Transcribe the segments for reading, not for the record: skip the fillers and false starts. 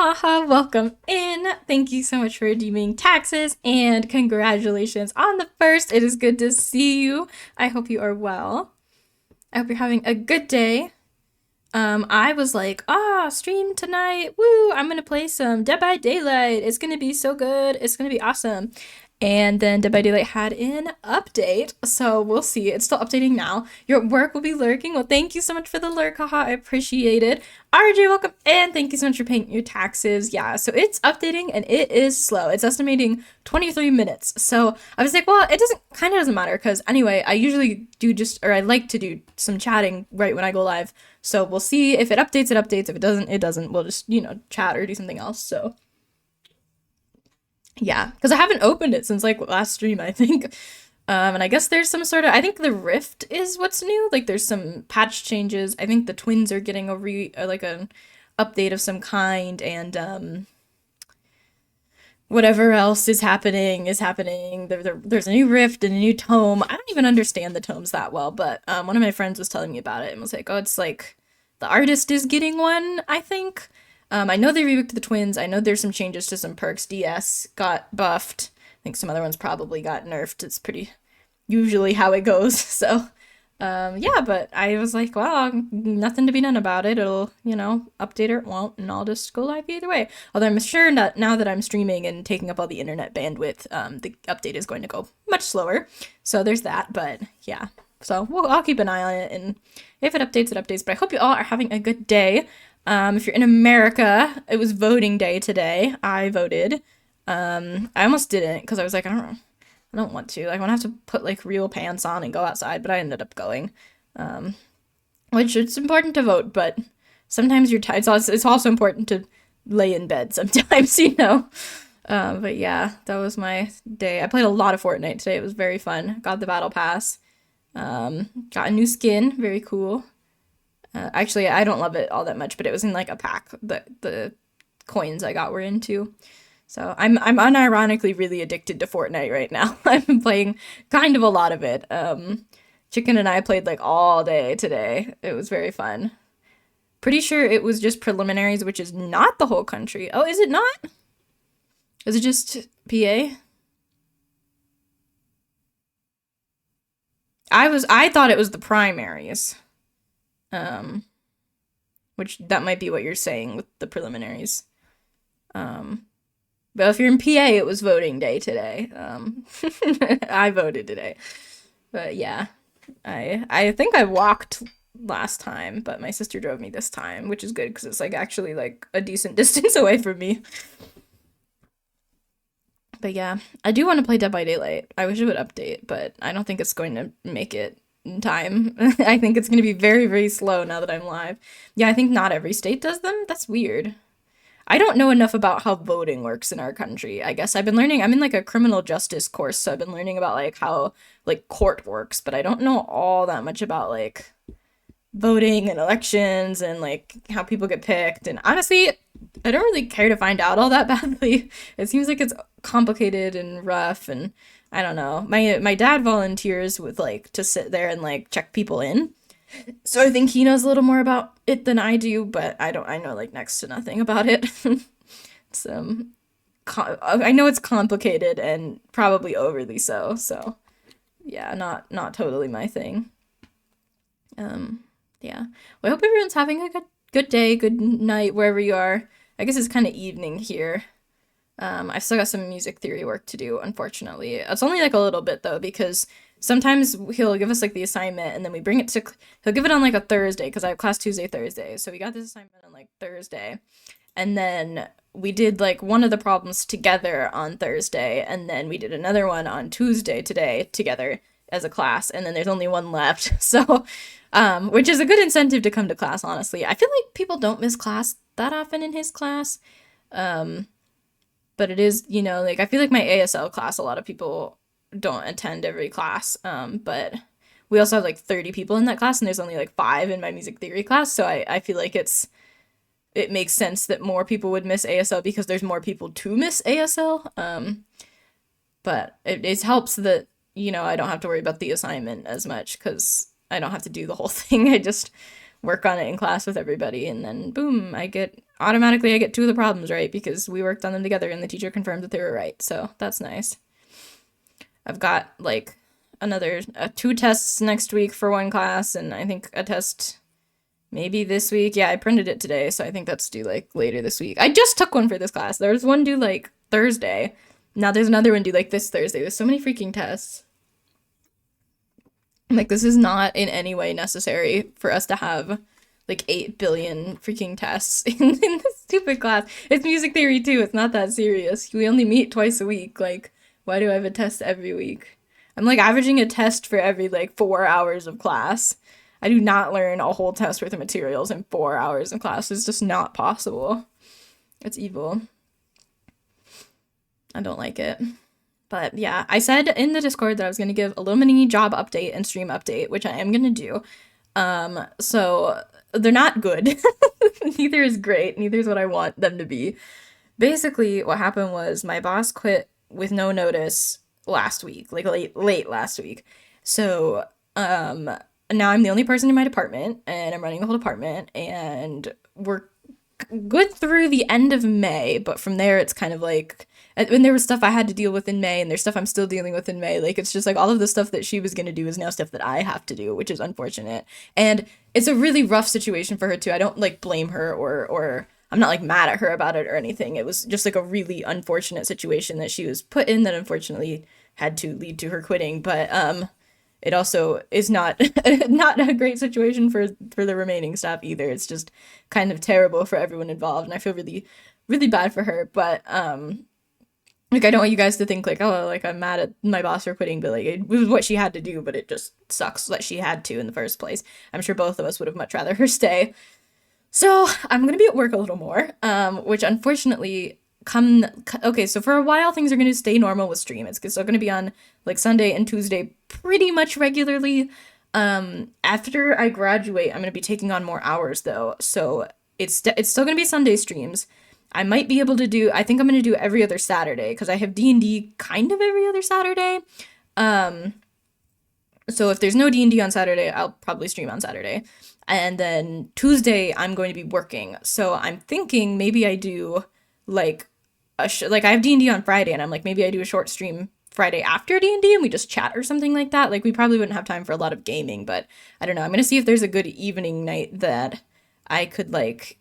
Haha, welcome in. Thank you so much for redeeming taxes and congratulations on the first. It is good to see you. I hope you are well. I hope you're having a good day. I was like, stream tonight. Woo, I'm gonna play some Dead by Daylight. It's gonna be so good. It's gonna be awesome. And then Dead by Daylight had an update, so we'll see. It's still updating now. Your work will be lurking. Well, thank you so much for the lurk, haha. I appreciate it. RJ, welcome, and thank you so much for paying your taxes. Yeah, so it's updating and it is slow. It's estimating 23 minutes. So I was like, well, it doesn't matter because anyway, I usually do I like to do some chatting right when I go live. So we'll see if it updates, it updates. If it doesn't, it doesn't. We'll just, chat or do something else. So yeah, because I haven't opened it since like last stream, I think. And I guess there's some sort of, I think the Rift is what's new. Like there's some patch changes. I think the twins are getting like an update of some kind, and whatever else is happening. There's a new Rift and a new tome. I don't even understand the tomes that well, but one of my friends was telling me about it and was like, oh, it's like the artist is getting one, I think. I know they rebooked the twins. I know there's some changes to some perks. DS got buffed. I think some other ones probably got nerfed. It's pretty usually how it goes. So, yeah, but I was like, well, nothing to be done about it. It'll, update or it won't, and I'll just go live either way. Although I'm sure that now that I'm streaming and taking up all the internet bandwidth, the update is going to go much slower. So there's that, but yeah. So I'll keep an eye on it, and if it updates, it updates. But I hope you all are having a good day. If you're in America, it was voting day today. I voted. I almost didn't because I was like, I don't want to. Like, I want to have to put like real pants on and go outside, but I ended up going. Um, which it's important to vote, but sometimes you're tired. It's also important to lay in bed sometimes, But yeah, that was my day. I played a lot of Fortnite today. It was very fun. Got the battle pass. Got a new skin. Very cool. Actually, I don't love it all that much, but it was in like a pack. The coins I got were into. So I'm unironically really addicted to Fortnite right now. I've been playing kind of a lot of it. Chicken and I played like all day today. It was very fun. Pretty sure it was just preliminaries, which is not the whole country. Oh, is it not? Is it just PA? I thought it was the primaries. Um, which that might be what you're saying with the preliminaries. Um, but if you're in PA, it was voting day today. I voted today. But yeah, I think I walked last time, but my sister drove me this time, which is good because it's like actually like a decent distance away from me. But yeah, I do want to play Dead by Daylight. I wish it would update, but I don't think it's going to make it in time. I think it's going to be very, very slow now that I'm live. Yeah, I think not every state does them. That's weird. I don't know enough about how voting works in our country. I guess I've been learning, I'm in like a criminal justice course, so I've been learning about like how like court works, but I don't know all that much about like voting and elections and like how people get picked. And honestly, I don't really care to find out all that badly. It seems like it's complicated and rough, and I don't know. My dad volunteers with like to sit there and like check people in. So I think he knows a little more about it than I do, but I know like next to nothing about it. It's I know it's complicated and probably overly so. So yeah, not totally my thing. Um, yeah. Well, I hope everyone's having a good day, good night wherever you are. I guess it's kind of evening here. I've still got some music theory work to do, unfortunately. It's only like a little bit though, because sometimes he'll give us like the assignment and then we bring it to, he'll give it on like a Thursday, because I have class Tuesday, Thursday. So we got this assignment on like Thursday. And then we did like one of the problems together on Thursday, and then we did another one on Tuesday today together as a class, and then there's only one left. So, which is a good incentive to come to class, honestly. I feel like people don't miss class that often in his class. Um, but it is, like I feel like my ASL class, a lot of people don't attend every class. But we also have like 30 people in that class, and there's only like five in my music theory class. So I feel like it makes sense that more people would miss ASL because there's more people to miss ASL. But it helps that, I don't have to worry about the assignment as much because I don't have to do the whole thing. I just work on it in class with everybody, and then boom, I get two of the problems right because we worked on them together and the teacher confirmed that they were right. So that's nice. I've got like another two tests next week for one class, and I think a test maybe this week. Yeah, I printed it today, so I think that's due like later this week. I just took one for this class. There was one due like Thursday. Now there's another one due like this Thursday. There's so many freaking tests. Like, this is not in any way necessary for us to have like 8 billion freaking tests in this stupid class. It's music theory too. It's not that serious. We only meet twice a week. Like, why do I have a test every week? I'm like averaging a test for every like 4 hours of class. I do not learn a whole test worth of materials in 4 hours of class. It's just not possible. It's evil. I don't like it. But yeah, I said in the Discord that I was going to give a little mini job update and stream update, which I am going to do. So they're not good. Neither is great. Neither is what I want them to be. Basically, what happened was my boss quit with no notice last week, like late last week. So, now I'm the only person in my department and I'm running the whole department and we're good through the end of May, but from there it's kind of like, and there was stuff I had to deal with in May and there's stuff I'm still dealing with in May. Like, it's just like all of the stuff that she was going to do is now stuff that I have to do, which is unfortunate. And it's a really rough situation for her too. I don't like blame her or I'm not like mad at her about it or anything. It was just like a really unfortunate situation that she was put in that unfortunately had to lead to her quitting. But it also is not not a great situation for the remaining staff either. It's just kind of terrible for everyone involved, and I feel really really bad for her. But like, I don't want you guys to think like, oh, like I'm mad at my boss for quitting, but like it was what she had to do, but it just sucks that she had to in the first place. I'm sure both of us would have much rather her stay. So I'm gonna be at work a little more, which unfortunately okay, so for a while things are gonna stay normal with stream. It's still gonna be on like Sunday and Tuesday pretty much regularly. After I graduate, I'm gonna be taking on more hours though, so it's still gonna be Sunday streams. I might be able to do, I think I'm gonna do every other Saturday because I have D&D kind of every other Saturday. So if there's no D&D on Saturday, I'll probably stream on Saturday. And then Tuesday, I'm going to be working. So I'm thinking maybe I do like like I have D&D on Friday, and I'm like, maybe I do a short stream Friday after D&D and we just chat or something like that. Like, we probably wouldn't have time for a lot of gaming, but I don't know. I'm going to see if there's a good evening night that I could like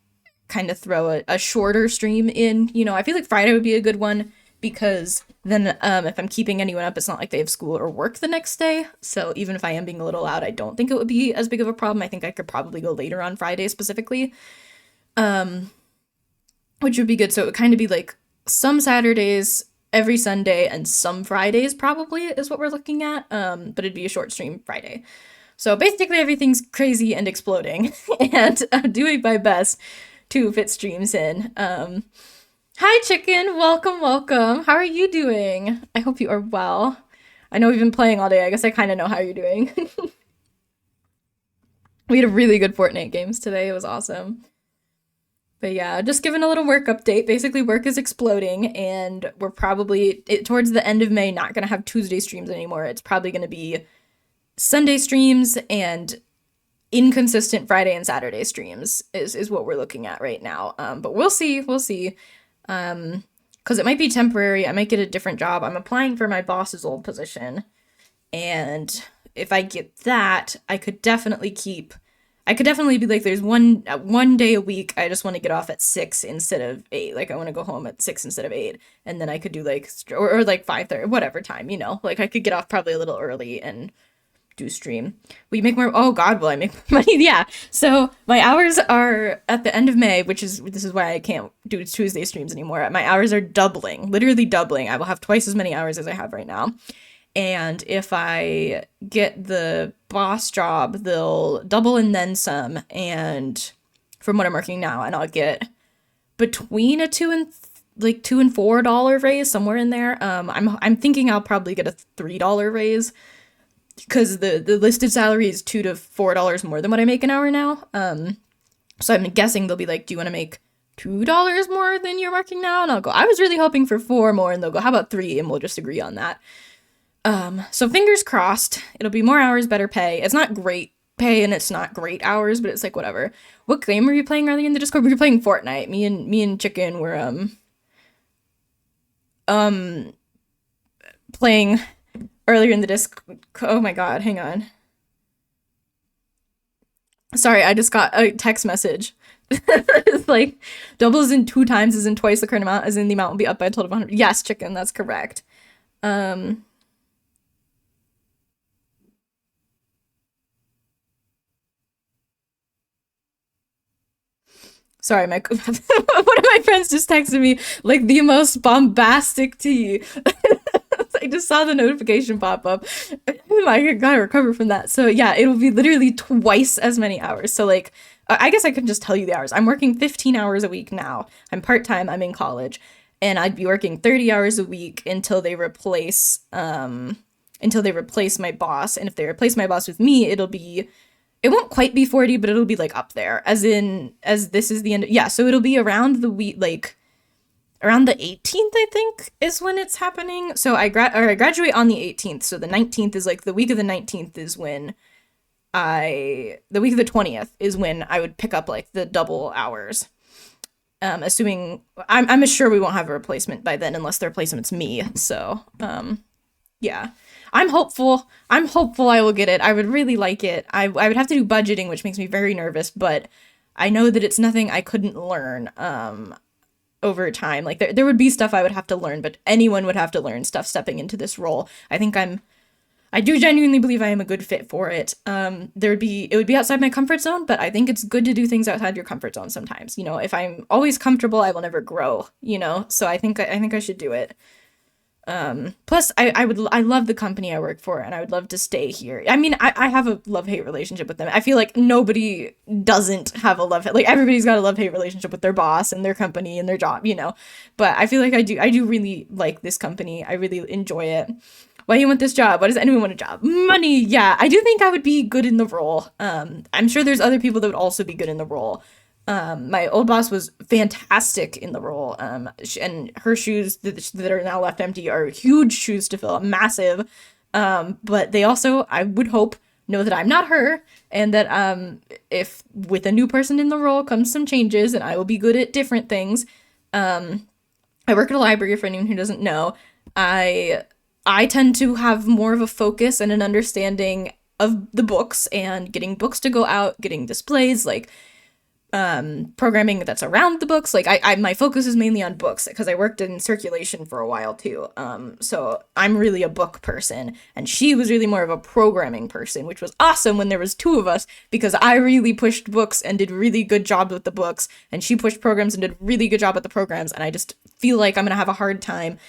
kind of throw a shorter stream in. You know, I feel like Friday would be a good one because then if I'm keeping anyone up, it's not like they have school or work the next day. So even if I am being a little loud, I don't think it would be as big of a problem. I think I could probably go later on Friday specifically, which would be good. So it would kind of be like some Saturdays, every Sunday, and some Fridays probably is what we're looking at. But it'd be a short stream Friday. So basically everything's crazy and exploding, and I'm doing my best to fit streams in. Hi, Chicken. Welcome, welcome. How are you doing? I hope you are well. I know we've been playing all day. I guess I kind of know how you're doing. We had a really good Fortnite games today. It was awesome. But yeah, just giving a little work update. Basically, work is exploding, and we're probably, towards the end of May, not going to have Tuesday streams anymore. It's probably going to be Sunday streams and inconsistent Friday and Saturday streams is what we're looking at right now. But we'll see. Because it might be temporary. I might get a different job. I'm applying for my boss's old position, and if I get that, I could definitely be like, there's one day a week I just want to get off at 6 instead of 8. Like, I want to go home at 6 instead of 8, and then I could do like or like 5:30, whatever time, you know. Like, I could get off probably a little early and do stream. Will you make more? Oh God, will I make more money? Yeah. So my hours are at the end of May, this is why I can't do Tuesday streams anymore. My hours are doubling, literally doubling. I will have twice as many hours as I have right now. And if I get the boss job, they'll double and then some. And from what I'm working now, and I'll get between a $2 and $4 raise, somewhere in there. I'm thinking I'll probably get a $3 raise, because the listed salary is $2 to $4 more than what I make an hour now. So I'm guessing they'll be like, do you want to make $2 more than you're working now? And I'll go, I was really hoping for 4 more, and they'll go, how about 3? And we'll just agree on that. So fingers crossed, it'll be more hours, better pay. It's not great pay and it's not great hours, but it's like whatever. What game were you playing earlier in the Discord? We were playing Fortnite. Me and Chicken were um playing earlier in the disc. Oh my god, hang on. Sorry, I just got a text message. It's like doubles in two times is in twice the current amount, as in the amount will be up by a total of 100. Yes, Chicken, that's correct. Um, Sorry, my one of my friends just texted me like the most bombastic tea. I just saw the notification pop up. I gotta recover from that. So yeah, it'll be literally twice as many hours. So like, I guess I can just tell you the hours. I'm working 15 hours a week now. I'm part time. I'm in college, and I'd be working 30 hours a week until they replace my boss. And if they replace my boss with me, it won't quite be 40, but it'll be like up there. As this is the end. Yeah, so it'll be around the week, like around the 18th, I think, is when it's happening. So I graduate on the 18th. So the 19th is like the week of the 19th is when the week of the 20th is when I would pick up like the double hours. Assuming I'm sure we won't have a replacement by then unless the replacement's me. So, yeah. I'm hopeful I will get it. I would really like it. I would have to do budgeting, which makes me very nervous, but I know that it's nothing I couldn't learn over time. Like there would be stuff I would have to learn, but anyone would have to learn stuff stepping into this role. I do genuinely believe I am a good fit for it. It would be outside my comfort zone, but I think it's good to do things outside your comfort zone sometimes. You know, if I'm always comfortable, I will never grow, you know? So I think I should do it. Plus I love the company I work for and I would love to stay here. I mean, I have a love-hate relationship with them. I feel like nobody doesn't have a love-hate, like everybody's got a love-hate relationship with their boss and their company and their job, you know. But I feel like I do really like this company. I really enjoy it. Why do you want this job? Why does anyone want a job? Money. Yeah, I do think I would be good in the role. I'm sure there's other people that would also be good in the role. My old boss was fantastic in the role. And her shoes that are now left empty are huge shoes to fill, massive. But they also, I would hope, know that I'm not her, and that if with a new person in the role comes some changes, and I will be good at different things. I work at a library, for anyone who doesn't know. I tend to have more of a focus and an understanding of the books and getting books to go out, getting displays, like programming that's around the books. Like I my focus is mainly on books because I worked in circulation for a while too. So I'm really a book person, and she was really more of a programming person, which was awesome when there was two of us because I really pushed books and did really good jobs with the books, and she pushed programs and did really good job at the programs, and I just feel like I'm gonna have a hard time.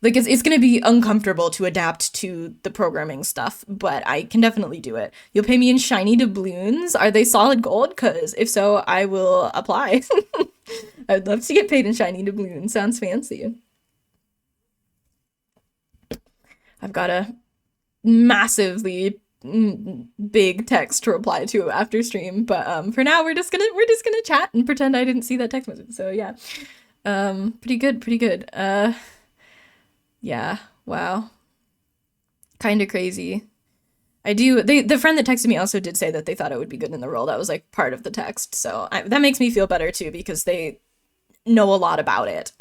Like it's gonna be uncomfortable to adapt to the programming stuff, but I can definitely do it. You'll pay me in shiny doubloons? Are they solid gold? Cause if so, I will apply. I'd love to get paid in shiny doubloons. Sounds fancy. I've got a massively big text to reply to after stream, but for now we're just gonna chat and pretend I didn't see that text message. So yeah, pretty good, pretty good. Yeah, wow. Kind of crazy. The friend that texted me also did say that they thought I would be good in the role. That was like part of the text. So that makes me feel better too because they know a lot about it.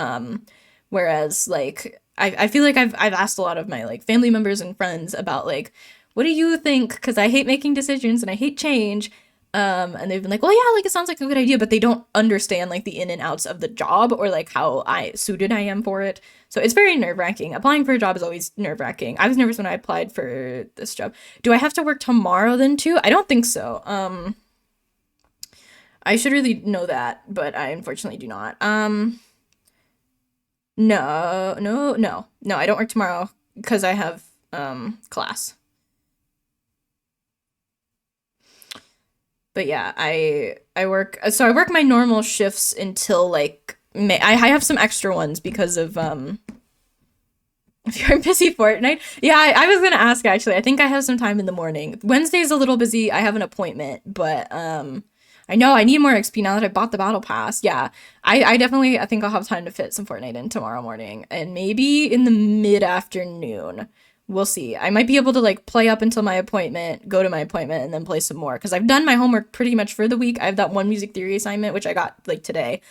Whereas like I feel like I've asked a lot of my like family members and friends about like, what do you think? Because I hate making decisions and I hate change. And they've been like, well, yeah, like it sounds like a good idea, but they don't understand like the in and outs of the job or like how I suited I am for it. So it's very nerve wracking. Applying for a job is always nerve wracking. I was nervous when I applied for this job. Do I have to work tomorrow then too? I don't think so. I should really know that, but I unfortunately do not. No, no, no, no, I don't work tomorrow because I have class. But yeah, I work my normal shifts until like May. I have some extra ones because of if you're busy Fortnite. Yeah, I was gonna ask actually. I think I have some time in the morning. Wednesday's a little busy. I have an appointment, but I know I need more XP now that I bought the battle pass. Yeah, I definitely I think I'll have time to fit some Fortnite in tomorrow morning and maybe in the mid afternoon We'll see. I might be able to like play up until my appointment, go to my appointment, and then play some more because I've done my homework pretty much for the week. I have that one music theory assignment which I got like today.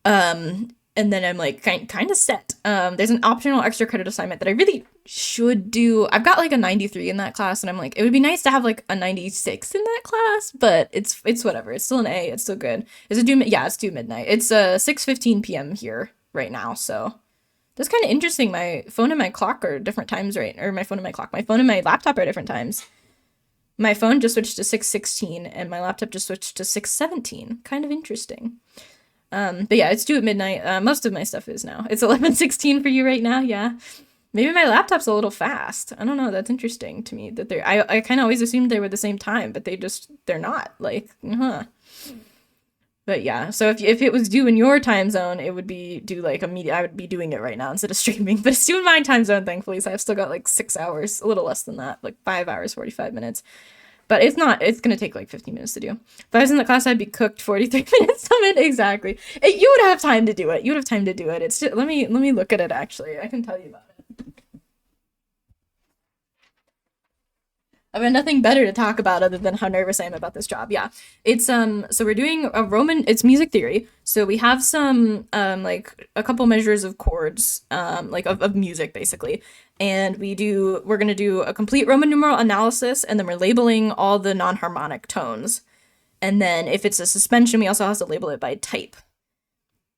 And then I'm like kind of set. There's an optional extra credit assignment that I really should do. I've got like a 93 in that class, and I'm like, it would be nice to have like a 96 in that class, but it's whatever. It's still an A. It's still good. Is it due? Yeah, it's due midnight. It's 6:15 p.m. here right now, so that's kind of interesting. My phone and my clock are different times, right? Or my phone and my clock. My phone and my laptop are different times. My phone just switched to 6:16, and my laptop just switched to 6:17. Kind of interesting. But yeah, it's due at midnight. Most of my stuff is now. It's 11:16 for you right now. Yeah. Maybe my laptop's a little fast. I don't know. That's interesting to me that I kind of always assumed they were the same time, but they're not. Like, huh. But yeah, so if it was due in your time zone, it would be due like immediate. I would be doing it right now instead of streaming. But it's due in my time zone, thankfully. So I've still got like 6 hours, a little less than that, like 5 hours, 45 minutes. But it's going to take like 15 minutes to do. If I was in the class, I'd be cooked 43 minutes of it. Exactly. You would have time to do it. You would have time to do it. It's just, let me look at it actually. I can tell you about it. I've got nothing better to talk about other than how nervous I am about this job. Yeah. It's so we're doing it's music theory. So we have some like a couple measures of chords, like of music basically. And we're gonna do a complete Roman numeral analysis, and then we're labeling all the non-harmonic tones. And then if it's a suspension, we also have to label it by type.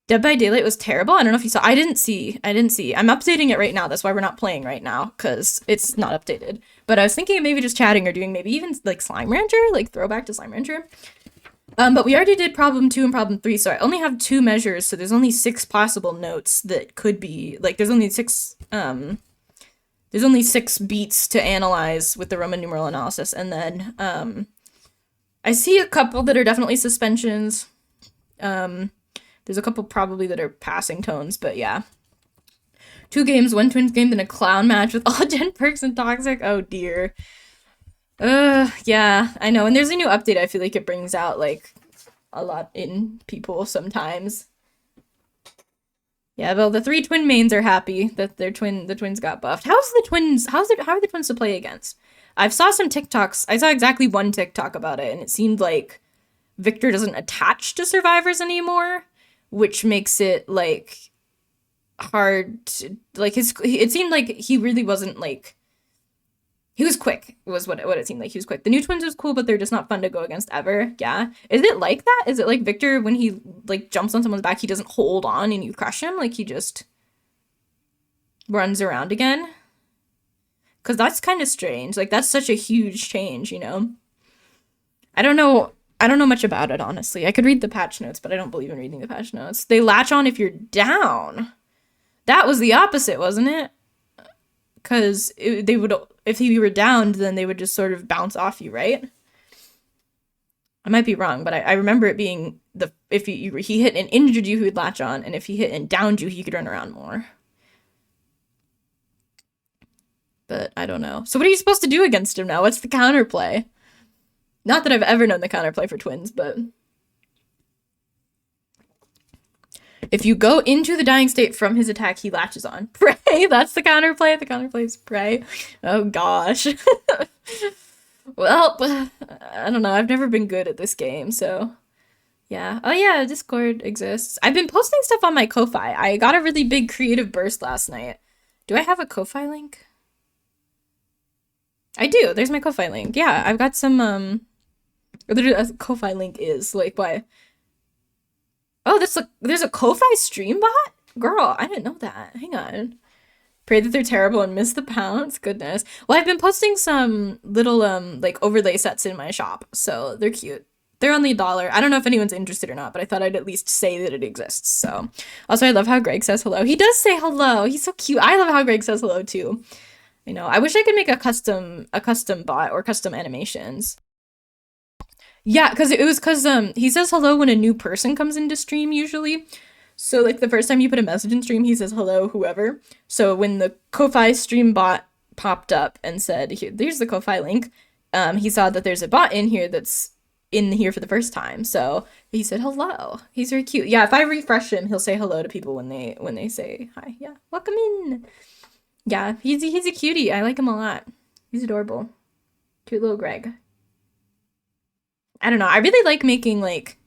Dead by Daylight was terrible. I don't know if you saw. I didn't see. I'm updating it right now. That's why we're not playing right now, because it's not updated. But I was thinking of maybe just chatting or doing maybe even like Slime Rancher, like throwback to Slime Rancher. But we already did problem 2 and problem 3, so I only have 2 measures, so there's only 6 possible notes that could be, like, there's only 6 beats to analyze with the Roman numeral analysis, and then, I see a couple that are definitely suspensions. There's a couple probably that are passing tones, but yeah. 2 games, 1 twins game, then a clown match with all Gen Perks and Toxic. Oh dear. Yeah, I know. And there's a new update. I feel like it brings out like a lot in people sometimes. Yeah, well, the 3 twin mains are happy that the twins got buffed. How are the twins to play against? I've saw some TikToks. I saw exactly one TikTok about it, and it seemed like Victor doesn't attach to survivors anymore, which makes it like hard to, like, it seemed like he really wasn't like, he was quick was what it seemed like. He was quick. The new twins was cool, but they're just not fun to go against ever. Yeah. Is it like that? Is it like Victor, when he like jumps on someone's back, he doesn't hold on and you crush him? Like he just runs around again? Because that's kind of strange. Like that's such a huge change, you know? I don't know much about it, honestly. I could read the patch notes, but I don't believe in reading the patch notes. They latch on if you're down. That was the opposite, wasn't it? Because they would, if you were downed, then they would just sort of bounce off you, right? I might be wrong, but I remember it being if he hit and injured you, he would latch on, and if he hit and downed you, he could run around more. But I don't know. So what are you supposed to do against him now? What's the counterplay? Not that I've ever known the counterplay for twins, but if you go into the dying state from his attack, he latches on. Pray, that's the counterplay. The counterplay is pray. Oh gosh. Well, I don't know. I've never been good at this game, so yeah. Oh yeah, Discord exists. I've been posting stuff on my Ko-Fi. I got a really big creative burst last night. Do I have a Ko-Fi link? I do. There's my Ko-Fi link. Yeah, I've got some, a Ko-Fi link is, like, why? Oh, there's a Ko-Fi stream bot? Girl, I didn't know that. Hang on. Pray that they're terrible and miss the pounce. Goodness. Well, I've been posting some little, like, overlay sets in my shop, so they're cute. They're only $1. I don't know if anyone's interested or not, but I thought I'd at least say that it exists, so. Also, I love how Greg says hello. He does say hello. He's so cute. I love how Greg says hello, too. I know. I wish I could make a custom bot or custom animations. Yeah, because he says hello when a new person comes into stream usually. So like the first time you put a message in stream, he says hello whoever. So when the Ko-Fi stream bot popped up and said, "Here's the Ko-Fi link," he saw that there's a bot in here that's in here for the first time. So he said hello. He's very cute. Yeah, if I refresh him, he'll say hello to people when they say hi. Yeah, welcome in. Yeah, he's a cutie. I like him a lot. He's adorable. Cute little Greg. I don't know. I really like making like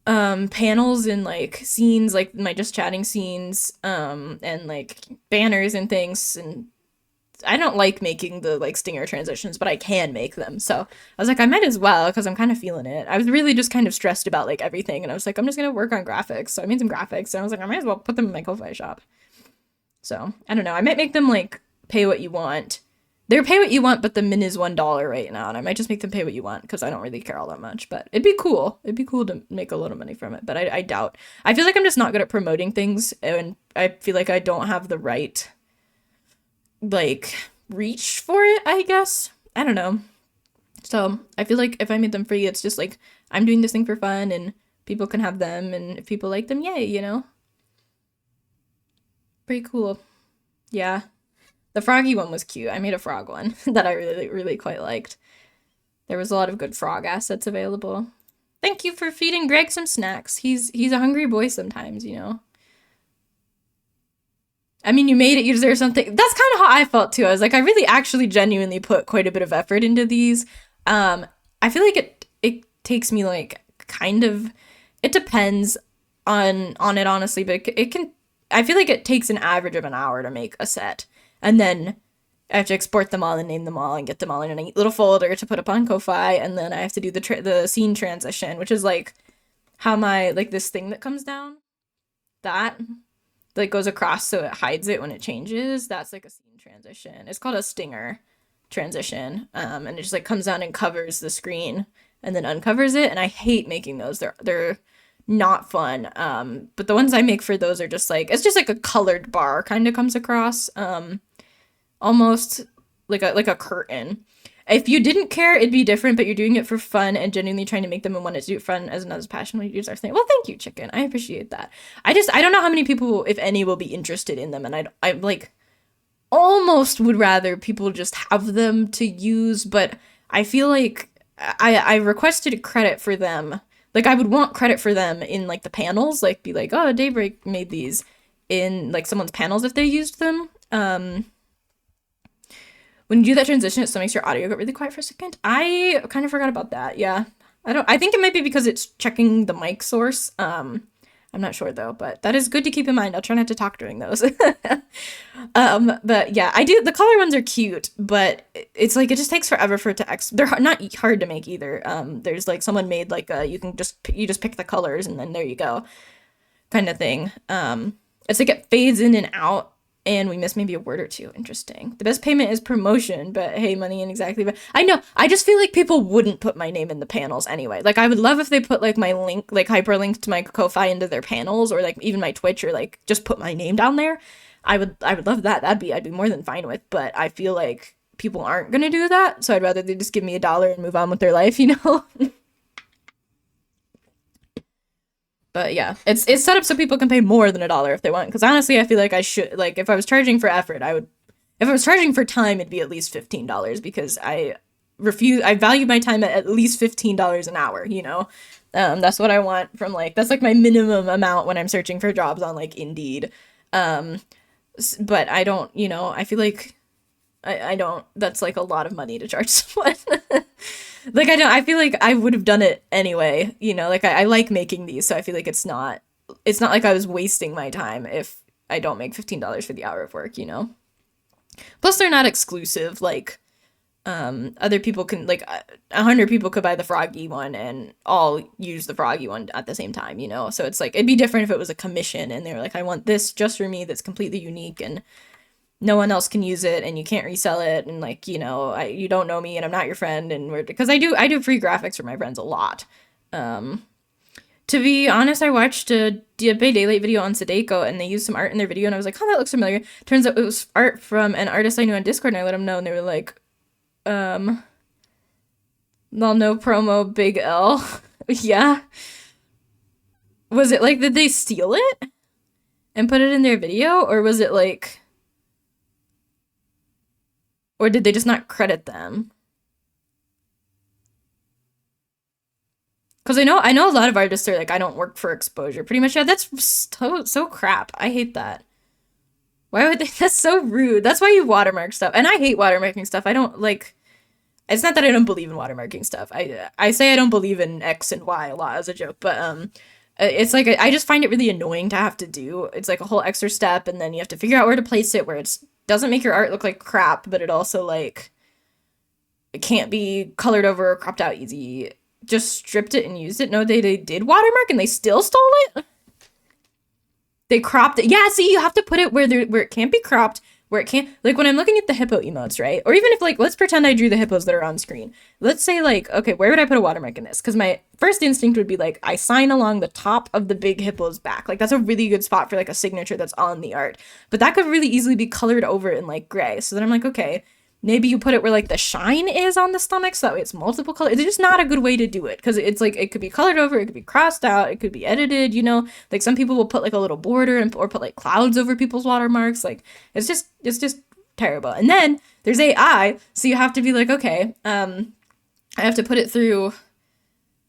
panels and like scenes, like my just chatting scenes, and like banners and things. And I don't like making the like stinger transitions, but I can make them. So I was like, I might as well because I'm kind of feeling it. I was really just kind of stressed about like everything, and I was like, I'm just gonna work on graphics. So I made some graphics, and I was like, I might as well put them in my Ko-Fi shop. So I don't know. I might make them like pay what you want. They're pay what you want, but the min is $1 right now, and I might just make them pay what you want because I don't really care all that much. But it'd be cool. It'd be cool to make a little money from it. But I doubt. I feel like I'm just not good at promoting things, and I feel like I don't have the right like reach for it. I guess I don't know. So I feel like if I made them free, it's just like I'm doing this thing for fun, and people can have them, and if people like them, yay, you know. Pretty cool. Yeah. The froggy one was cute. I made a frog one that I really, really quite liked. There was a lot of good frog assets available. Thank you for feeding Greg some snacks. He's a hungry boy sometimes, you know. I mean, you made it. You deserve something. That's kind of how I felt too. I was like, I really actually genuinely put quite a bit of effort into these. I feel like it takes me like kind of. It depends on it honestly, but it can. I feel like it takes an average of an hour to make a set, and then I have to export them all and name them all and get them all in a neat little folder to put up on Ko-Fi, and then I have to do the scene transition, which is like how my like this thing that comes down that like goes across so it hides it when it changes. That's like a scene transition. It's called a stinger transition, and it just like comes down and covers the screen and then uncovers it. And I hate making those. They're not fun. But the ones I make for those are just like it's just like a colored bar kind of comes across. Almost like a curtain. If you didn't care, it'd be different, but you're doing it for fun and genuinely trying to make them and want to do it fun as another passion when you use our thing. Well, thank you, chicken. I appreciate that. I don't know how many people, if any, will be interested in them, and I like almost would rather people just have them to use, but I feel like I requested credit for them. Like I would want credit for them in like the panels, like be like, oh, Daybreak made these in like someone's panels if they used them. When you do that transition, it still makes your audio get really quiet for a second. I kind of forgot about that. Yeah. I think it might be because it's checking the mic source. I'm not sure though, but that is good to keep in mind. I'll try not to talk during those. But yeah, I do. The color ones are cute, but it's like it just takes forever for it to they're not hard to make either. There's like someone made like a you just pick the colors and then there you go kind of thing. It's like it fades in and out and we miss maybe a word or two. Interesting. The best payment is promotion, but hey, money ain't exactly. But I know. I just feel like people wouldn't put my name in the panels anyway. Like I would love if they put like my link, like hyperlink to my Ko-Fi into their panels, or like even my Twitch, or like just put my name down there. I would love that. I'd be more than fine with. But I feel like people aren't gonna do that, so I'd rather they just give me $1 and move on with their life, you know. But yeah, it's set up so people can pay more than $1 if they want. Because honestly, I feel like I should like if I was charging for effort, I would. If I was charging for time, it'd be at least $15 because I refuse. I value my time at least $15 an hour. You know, that's what I want from like that's like my minimum amount when I'm searching for jobs on like Indeed. Um, but I don't. You know, I feel like I don't. That's like a lot of money to charge someone. Like I don't. I feel like I would have done it anyway. You know, like I like making these, so I feel like it's not. It's not like I was wasting my time if I don't make $15 for the hour of work. You know. Plus, they're not exclusive. Like other people can like 100 people could buy the froggy one and all use the froggy one at the same time. You know. So it's like it'd be different if it was a commission and they're like, I want this just for me. That's completely unique and no one else can use it and you can't resell it and like you know you don't know me and I'm not your friend and we're because I do free graphics for my friends a lot. To be honest, I watched a Dead by Daylight video on Sadeko and they used some art in their video and I was like, oh, that looks familiar. Turns out it was art from an artist I knew on Discord and I let them know and they were like, no promo Big L. Yeah. Was it like did they steal it and put it in their video or was it like or did they just not credit them? Because I know a lot of artists are like, I don't work for exposure. Pretty much, yeah, that's so crap. I hate that. Why would they? That's so rude. That's why you watermark stuff. And I hate watermarking stuff. I don't like. It's not that I don't believe in watermarking stuff. I say I don't believe in X and Y a lot as a joke, but it's like I just find it really annoying to have to do. It's like a whole extra step, and then you have to figure out where to place it, where it doesn't make your art look like crap, but it also like it can't be colored over or cropped out easy. Just stripped it and used it. No, they did watermark and they still stole it. They cropped it. Yeah, see, you have to put it where it can't be cropped, where it can't, like when I'm looking at the hippo emotes, right? Or even if like, let's pretend I drew the hippos that are on screen. Let's say like, okay, where would I put a watermark in this? Because my first instinct would be like, I sign along the top of the big hippo's back. Like that's a really good spot for like a signature that's on the art. But that could really easily be colored over in like gray. So then I'm like, okay, maybe you put it where like the shine is on the stomach, so that way it's multiple colors. It's just not a good way to do it because it's like it could be colored over, it could be crossed out, it could be edited. You know, like some people will put like a little border or put like clouds over people's watermarks. Like it's just terrible. And then there's AI, so you have to be like, okay, I have to put it through.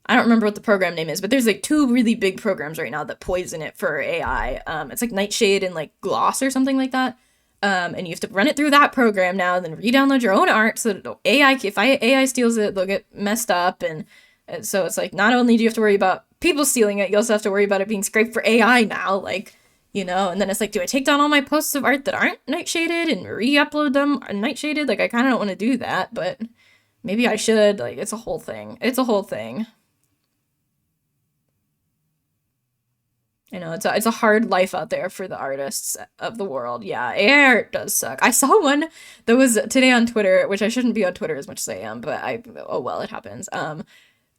I don't remember what the program name is, but there's like two really big programs right now that poison it for AI. It's like Nightshade and like Gloss or something like that. And you have to run it through that program now, and then re-download your own art so that if AI steals it, they'll get messed up. And so it's like, not only do you have to worry about people stealing it, you also have to worry about it being scraped for AI now, like, you know, and then it's like, do I take down all my posts of art that aren't nightshaded and re-upload them nightshaded? Like, I kind of don't want to do that, but maybe I should. Like, it's a whole thing. It's a whole thing. You know, it's a hard life out there for the artists of the world. Yeah, AI art does suck. I saw one that was today on Twitter, which I shouldn't be on Twitter as much as I am, but oh well, it happens.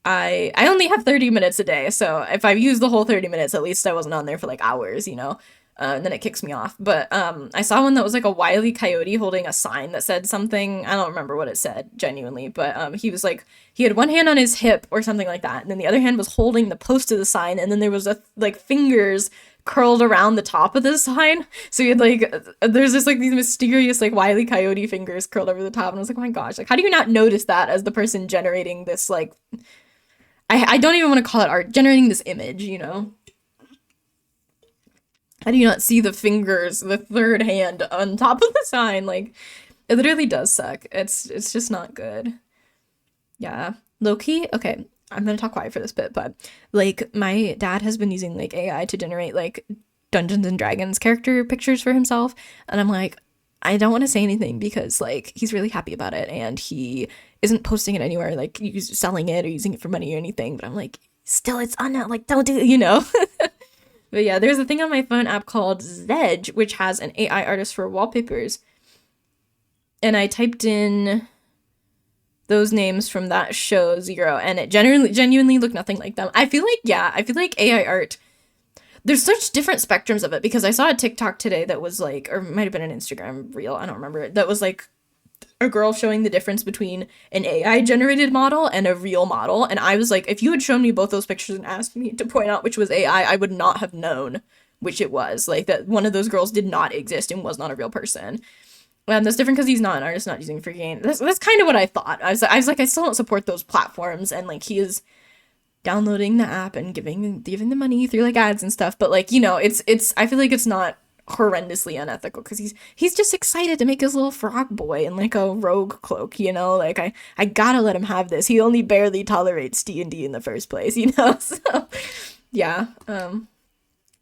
I only have 30 minutes a day, so if I've used the whole 30 minutes, at least I wasn't on there for like hours, you know. And then it kicks me off. But I saw one that was like a Wile E. Coyote holding a sign that said something. I don't remember what it said, genuinely. But he was like, he had one hand on his hip or something like that. And then the other hand was holding the post of the sign. And then there was like fingers curled around the top of the sign. So he had like, there's just like these mysterious like Wile E. Coyote fingers curled over the top. And I was like, oh my gosh, like how do you not notice that as the person generating this like, I don't even want to call it art, generating this image, you know? How do you not see the fingers, the third hand on top of the sign? Like, it literally does suck. It's just not good. Yeah. Low-key, okay, I'm gonna talk quiet for this bit, but like my dad has been using like AI to generate like Dungeons and Dragons character pictures for himself, and I'm like, I don't want to say anything because like he's really happy about it and he isn't posting it anywhere, like selling it or using it for money or anything. But I'm like, still, it's on it. Like, don't do it, you know. But yeah, there's a thing on my phone app called Zedge, which has an AI artist for wallpapers. And I typed in those names from that show, Zero, and it genuinely looked nothing like them. I feel like AI art, there's such different spectrums of it, because I saw a TikTok today that was like, or it might have been an Instagram reel, I don't remember it, that was like a girl showing the difference between an AI generated model and a real model. And I was like, if you had shown me both those pictures and asked me to point out which was AI, I would not have known which it was. Like that one of those girls did not exist and was not a real person. That's different because he's not an artist, not using free gain. That's kind of what I thought. I was like, I still don't support those platforms, and like he is downloading the app and giving the money through like ads and stuff. But like, you know, it's I feel like it's not horrendously unethical because he's just excited to make his little frog boy in like a rogue cloak, you know. Like I gotta let him have this. He only barely tolerates D&D in the first place, you know. So yeah,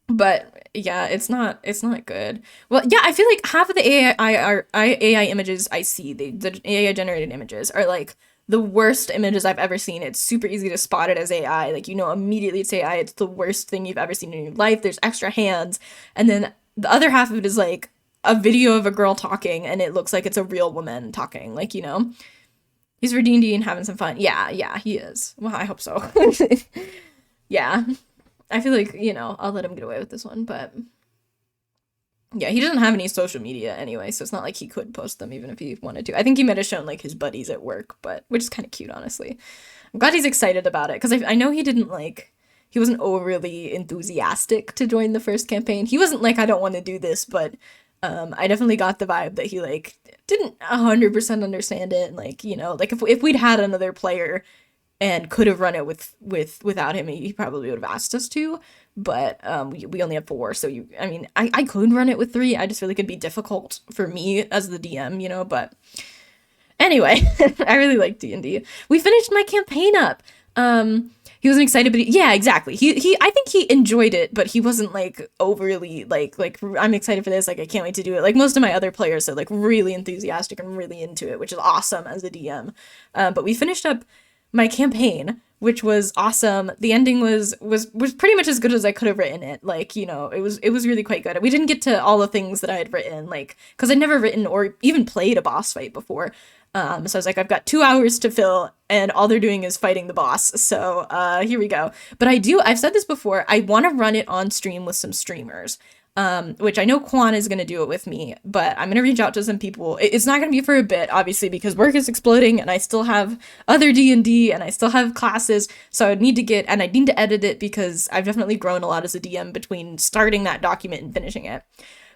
but yeah, it's not good. Well, yeah, I feel like half of the AI images I see, the AI generated images, are like the worst images I've ever seen. It's super easy to spot it as AI. Like, you know, immediately it's AI. It's the worst thing you've ever seen in your life. There's extra hands. And then the other half of it is like a video of a girl talking and it looks like it's a real woman talking. Like, you know, he's for D&D and having some fun. Yeah, he is. Well, I hope so. Yeah. I feel like, you know, I'll let him get away with this one, but yeah, he doesn't have any social media anyway, so it's not like he could post them even if he wanted to. I think he might have shown like his buddies at work, but which is kind of cute, honestly. I'm glad he's excited about it because I know he didn't like, he wasn't overly enthusiastic to join the first campaign. He wasn't like, I don't want to do this, but I definitely got the vibe that he like didn't 100% understand it, and like, you know, like if we'd had another player and could have run it without him. He probably would have asked us to, but we only have 4, so I mean, I could run it with 3. I just feel like it'd be difficult for me as the DM, you know, but anyway, I really like D&D. We finished my campaign up. He wasn't excited, but yeah, exactly. I think he enjoyed it, but he wasn't like overly like I'm excited for this. Like, I can't wait to do it. Like most of my other players are like really enthusiastic and really into it, which is awesome as a DM. But we finished up my campaign, which was awesome. The ending was pretty much as good as I could have written it. Like, you know, it was really quite good. We didn't get to all the things that I had written, like, because I'd never written or even played a boss fight before. So I was like, I've got 2 hours to fill, and all they're doing is fighting the boss. So here we go. But I've said this before, I want to run it on stream with some streamers, which I know Quan is going to do it with me, but I'm going to reach out to some people. It's not going to be for a bit, obviously, because work is exploding, and I still have other D&D, and I still have classes, so I need to edit it, because I've definitely grown a lot as a DM between starting that document and finishing it.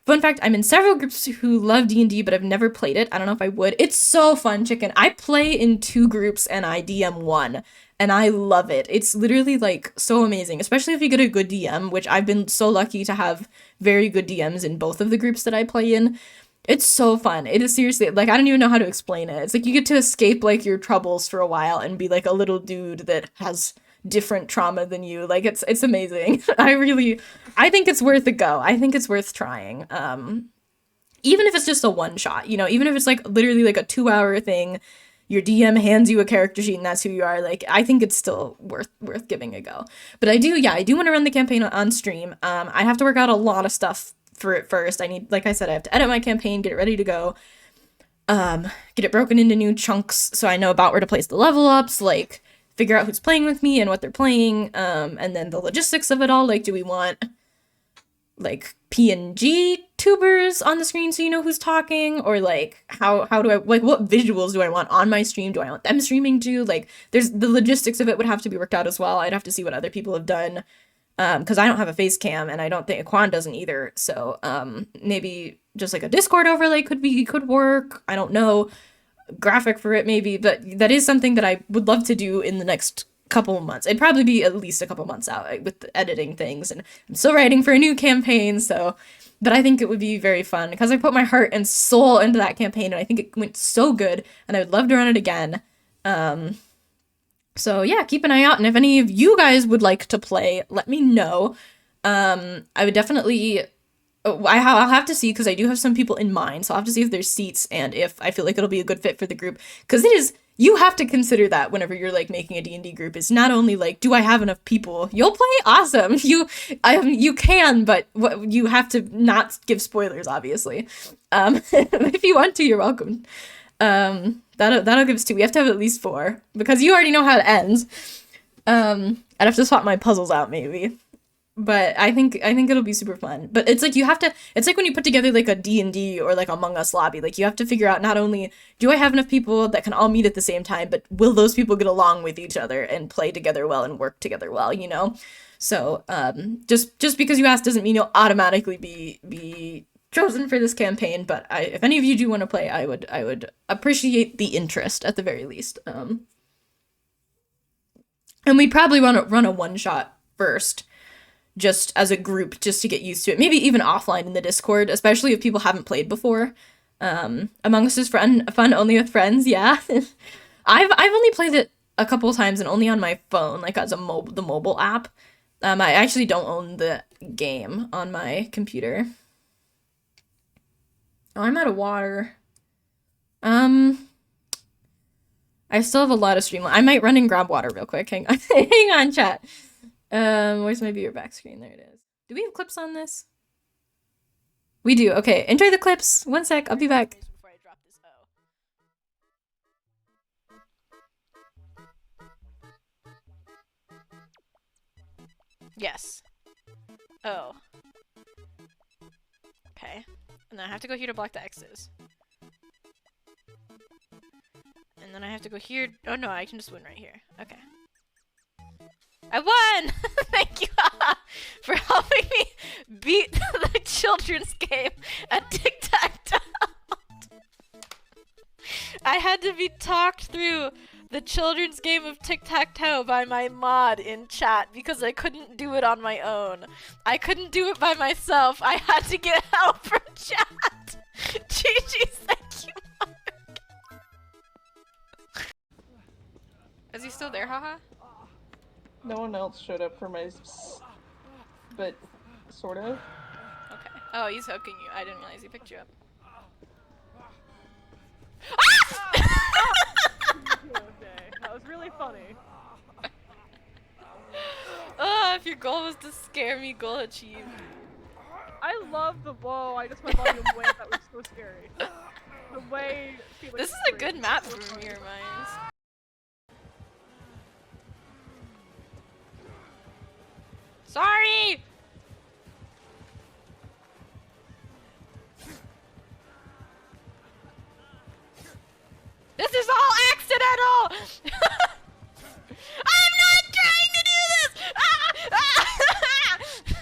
Fun fact, I'm in several groups who love D&D, but I've never played it. I don't know if I would. It's so fun, chicken. I play in 2 groups and I DM 1, and I love it. It's literally like so amazing, especially if you get a good DM, which I've been so lucky to have very good DMs in both of the groups that I play in. It's so fun. It is seriously, like, I don't even know how to explain it. It's like you get to escape like your troubles for a while and be like a little dude that has different trauma than you. Like, it's amazing. I think it's worth a go. I think it's worth trying. Even if it's just a one shot, you know, even if it's like literally like a 2-hour thing, your DM hands you a character sheet and that's who you are. Like, I think it's still worth giving a go. But I do want to run the campaign on stream. I have to work out a lot of stuff for it first. Like I said, I have to edit my campaign, get it ready to go. Get it broken into new chunks so I know about where to place the level ups, like figure out who's playing with me and what they're playing, and then the logistics of it all. Like, do we want like PNG tubers on the screen so you know who's talking, or like how do I, like, what visuals do I want on my stream? Do I want them streaming too? Like, there's the logistics of it would have to be worked out as well. I'd have to see what other people have done, because I don't have a face cam, and I don't think Quan doesn't either. So maybe just like a Discord overlay could work. I don't know. Graphic for it maybe, but that is something that I would love to do in the next couple of months. It'd probably be at least a couple months out with the editing things, and I'm still writing for a new campaign, so, but I think it would be very fun because I put my heart and soul into that campaign, and I think it went so good, and I would love to run it again. So yeah, keep an eye out, and if any of you guys would like to play, let me know. I would definitely, I'll have to see, because I do have some people in mind, so I'll have to see if there's seats and if I feel like it'll be a good fit for the group, because you have to consider that whenever you're like making a D&D group. It's not only like, do I have enough people? You'll play, awesome. You can, but you have to not give spoilers, obviously. If you want to, you're welcome. That'll give us 2. We have to have at least 4, because you already know how it ends. I'd have to swap my puzzles out maybe. But I think it'll be super fun. But it's like it's like when you put together like a D&D or like Among Us lobby, like you have to figure out not only do I have enough people that can all meet at the same time, but will those people get along with each other and play together well and work together well, you know? So just because you ask doesn't mean you'll automatically be chosen for this campaign, but if any of you do want to play, I would appreciate the interest at the very least. And we'd probably want to run a one shot first, just as a group, just to get used to it. Maybe even offline in the Discord, especially if people haven't played before. Among Us is fun only with friends, yeah. I've only played it a couple of times and only on my phone, like as the mobile app. I actually don't own the game on my computer. Oh, I'm out of water. I still have a lot of Streamlabs. I might run and grab water real quick. Hang on, chat. Where's my viewer back screen? There it is. Do we have clips on this? We do. Okay, enjoy the clips. 1 sec, I'll be back. Before I drop this Yes. Oh. Okay. And then I have to go here to block the X's. And then I have to go here. Oh no, I can just win right here. Okay. I won! Thank you for helping me beat the children's game at Tic-Tac-Toe. I had to be talked through the children's game of tic-tac-toe by my mod in chat because I couldn't do it on my own. I couldn't do it by myself. I had to get help from chat. GG, thank you, Mark. Is he still there, haha? No one else showed up for my but sort of. Okay. Oh, he's hooking you. I didn't realize he picked you up. Okay, that was really funny. Oh, if your goal was to scare me, goal achieved. I love the whoa, I just went volume way, that was so scary. The way Felix This is a good screamed map was for funny. Mirror Mines. Sorry! This is all accidental! I'm not trying to do this!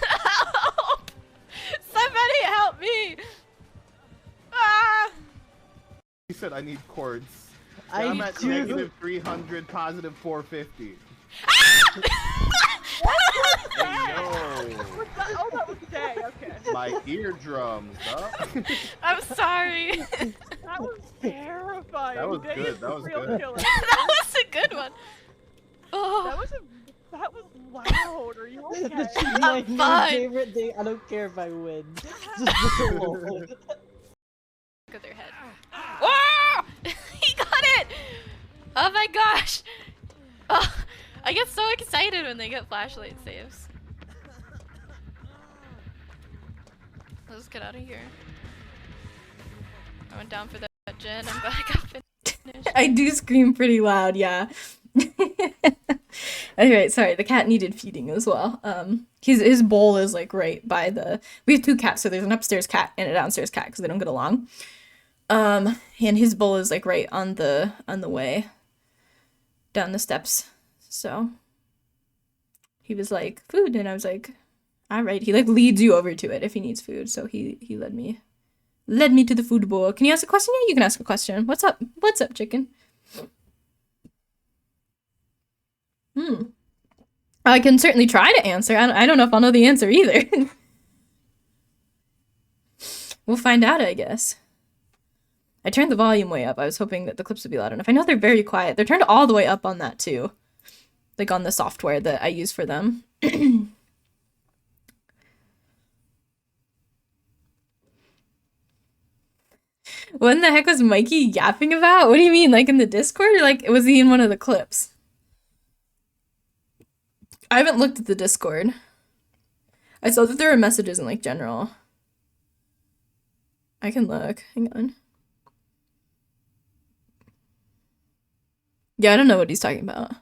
Help! Somebody help me! Ah! He said I need cords. I I'm at do. negative 300, positive 450. Hey, Oh, that was Day, okay. yo, my eardrums, huh? I'm sorry. That was terrifying. That was Day good, is that the was real good. killer. That was a good one. Oh. That was loud. Are you okay? This is my I'm new fine. favorite thing. I don't care if I win. Just roll. Look at their head. Whoa! He got it! Oh my gosh! Oh, I get so excited when they get flashlight saves. Let's get out of here. I went down for that gen. I'm glad I got finished. I do scream pretty loud, yeah. Alright, sorry, the cat needed feeding as well. His bowl is like right by the. We have two cats, so there's an upstairs cat and a downstairs cat because they don't get along. And his bowl is like right on the way down the steps. So he was like, food, and I was like, all right. He like leads you over to it if he needs food. So he led me to the food bowl. Can you ask a question? Yeah, you can ask a question. What's up? What's up, chicken? I can certainly try to answer. I don't know if I'll know the answer either. We'll find out, I guess. I turned the volume way up. I was hoping that the clips would be loud enough. I know they're very quiet. They're turned all the way up on that too. Like on the software that I use for them. What in the heck was Mikey yapping about? What do you mean? Like in the Discord? Or like was he in one of the clips? I haven't looked at the Discord. I saw that there were messages in like general. I can look. Hang on. Yeah, I don't know what he's talking about.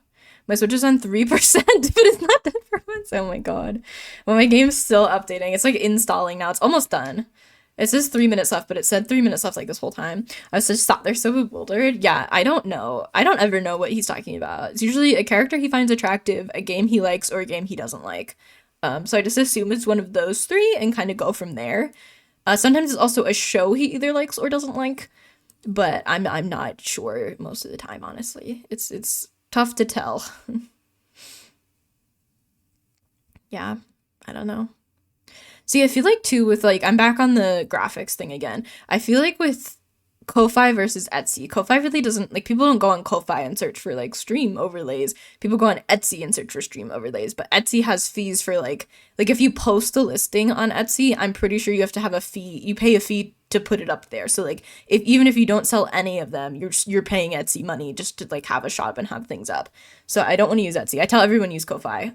My Switch is on 3%, but it's not done for once. Oh my god. Well, my game's still updating. It's like installing now. It's almost done. It says 3 minutes left, but it said 3 minutes left like this whole time. I was just sat there so bewildered. Yeah, I don't know. I don't ever know what he's talking about. It's usually a character he finds attractive, a game he likes, or a game he doesn't like. So I just assume it's one of those three and kind of go from there. Sometimes it's also a show he either likes or doesn't like, but I'm not sure most of the time, honestly. It's tough to tell. Yeah, I don't know. See, I feel like too with like I'm back on the graphics thing again. I feel like with Ko-Fi versus Etsy, Ko-Fi really doesn't like people don't go on Ko-Fi and search for like stream overlays. People go on Etsy and search for stream overlays, but Etsy has fees for like if you post a listing on Etsy, I'm pretty sure you have to have a fee. You pay a fee to put it up there. So like even if you don't sell any of them, you're paying Etsy money just to like have a shop and have things up. So I don't want to use Etsy. I tell everyone use Ko-Fi.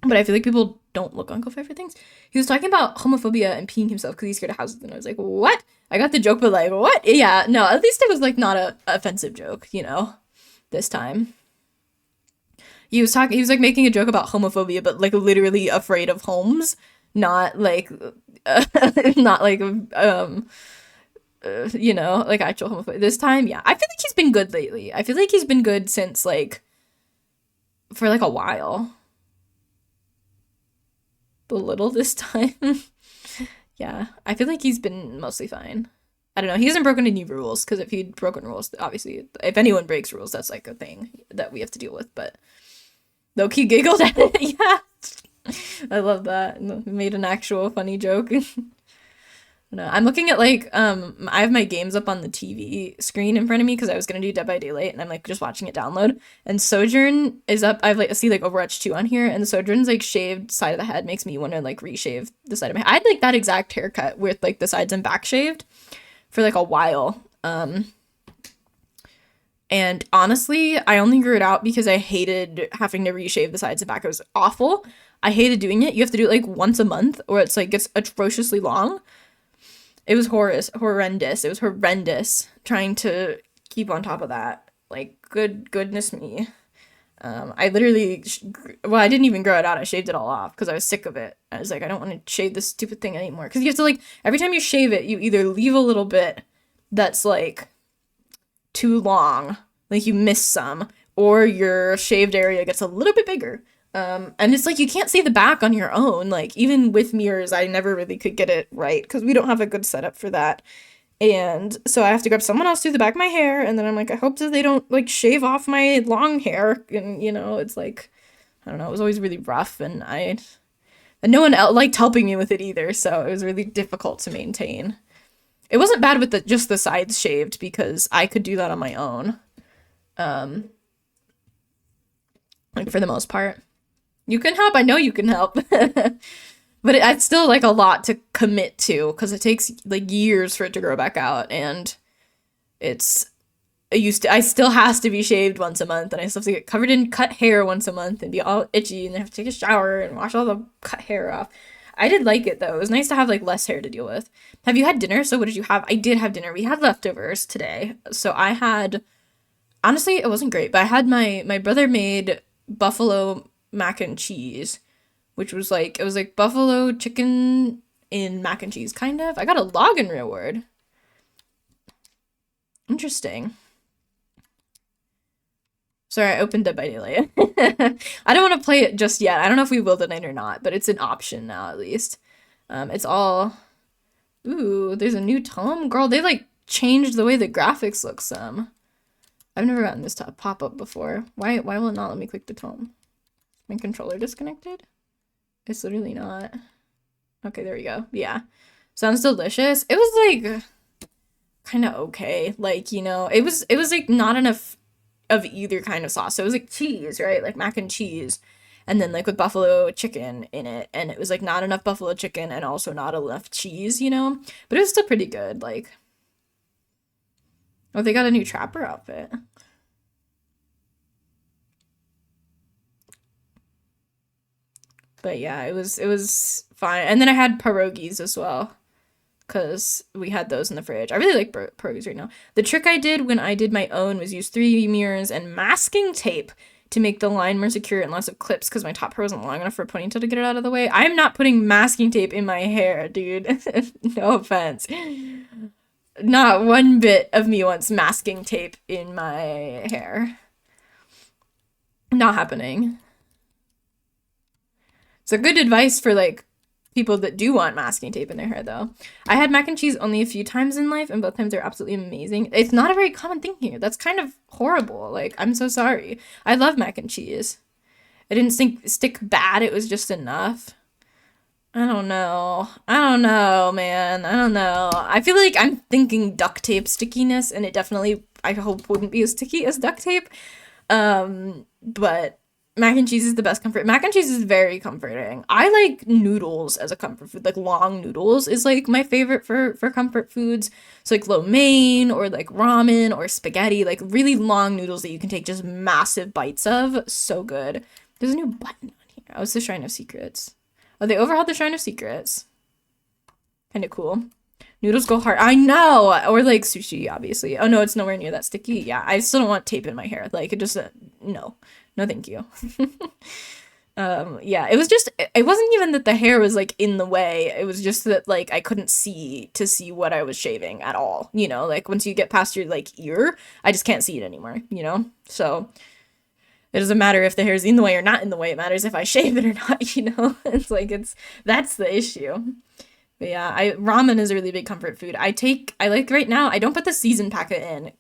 But I feel like people don't look on Ko-Fi for things. He was talking about homophobia and peeing himself because he's scared of houses. And I was like, what? I got the joke, but like, what? Yeah, no, at least it was like not a offensive joke, you know, this time. He was like making a joke about homophobia, but like literally afraid of homes, not like, not like, you know, like actual homophobia. This time, yeah, I feel like he's been good lately. I feel like he's been good since like, for like a while. A little this time. Yeah, I feel like he's been mostly fine. I don't know. He hasn't broken any rules because if he'd broken rules, obviously, if anyone breaks rules, that's like a thing that we have to deal with. But Loki giggled at it. Yeah, I love that. Made an actual funny joke. No, I'm looking at like I have my games up on the TV screen in front of me because I was gonna do Dead by Daylight and I'm like just watching it download. And Sojourn is up. I've like I see like Overwatch 2 on here, and Sojourn's like shaved side of the head makes me want to like reshave the side of my head. I had like that exact haircut with like the sides and back shaved for like a while. And honestly, I only grew it out because I hated having to reshave the sides and back. It was awful. I hated doing it. You have to do it like once a month or it's like gets atrociously long. It was horrendous. It was horrendous trying to keep on top of that. Like, goodness me. I literally, I didn't even grow it out. I shaved it all off because I was sick of it. I was like, I don't want to shave this stupid thing anymore. Because you have to like, every time you shave it, you either leave a little bit that's like too long, like you miss some, or your shaved area gets a little bit bigger. And it's like you can't see the back on your own. Like even with mirrors, I never really could get it right because we don't have a good setup for that. And so I have to grab someone else to do the back of my hair, and then I'm like, I hope that they don't like shave off my long hair. And you know, it's like, I don't know, it was always really rough, and no one else liked helping me with it either, so it was really difficult to maintain. It wasn't bad with just the sides shaved because I could do that on my own. Like for the most part. You can help. I know you can help. But it's still like a lot to commit to because it takes like years for it to grow back out. And I still has to be shaved once a month. And I still have to get covered in cut hair once a month and be all itchy. And I have to take a shower and wash all the cut hair off. I did like it though. It was nice to have like less hair to deal with. Have you had dinner? So what did you have? I did have dinner. We had leftovers today. So I had, honestly, it wasn't great, but I had my brother made buffalo mac and cheese, which was like, it was like buffalo chicken in mac and cheese, kind of. I got a login reward. Interesting. Sorry, I opened Dead by Daylight. I don't want to play it just yet. I don't know if we will tonight or not, but it's an option now at least. It's all... Ooh, there's a new tome? Girl, they like changed the way the graphics look some. I've never gotten this pop-up before. Why will it not let me click the tome? My controller disconnected? It's literally not. Okay, there we go. Yeah. Sounds delicious. It was like kind of okay. Like, you know, it was like not enough of either kind of sauce. So it was like cheese, right? Like mac and cheese. And then like with buffalo chicken in it. And it was like not enough buffalo chicken and also not enough cheese, you know? But it was still pretty good. Like, oh, they got a new trapper outfit. But yeah, it was fine. And then I had pierogies as well, because we had those in the fridge. I really like pierogies right now. The trick I did when I did my own was use 3 mirrors and masking tape to make the line more secure and lots of clips because my top hair wasn't long enough for a ponytail to get it out of the way. I'm not putting masking tape in my hair, dude. No offense. Not one bit of me wants masking tape in my hair. Not happening. So good advice for like people that do want masking tape in their hair though. I had mac and cheese only a few times in life and both times they're absolutely amazing. It's not a very common thing here. That's kind of horrible. Like, I'm so sorry. I love mac and cheese. It didn't stick bad. It was just enough. I don't know, man. I don't know. I feel like I'm thinking duct tape stickiness and it definitely, I hope, wouldn't be as sticky as duct tape. But mac and cheese is the best comfort. Mac and cheese is very comforting. I like noodles as a comfort food. Like long noodles is like my favorite for comfort foods. So like lo mein or like ramen or spaghetti, like really long noodles that you can take just massive bites of. So good. There's a new button on here. Oh, it's the Shrine of Secrets. Oh, they overhauled the Shrine of Secrets. Kind of cool. Noodles go hard. I know! Or like sushi, obviously. Oh no, it's nowhere near that sticky. Yeah, I still don't want tape in my hair. Like, it just, no. No, thank you. Yeah, it was just, it wasn't even that the hair was like in the way. It was just that like I couldn't see what I was shaving at all. You know, like once you get past your like ear, I just can't see it anymore, you know? So it doesn't matter if the hair's in the way or not in the way. It matters if I shave it or not, you know? It's like, that's the issue. But yeah, ramen is a really big comfort food. I like right now, I don't put the seasoned packet in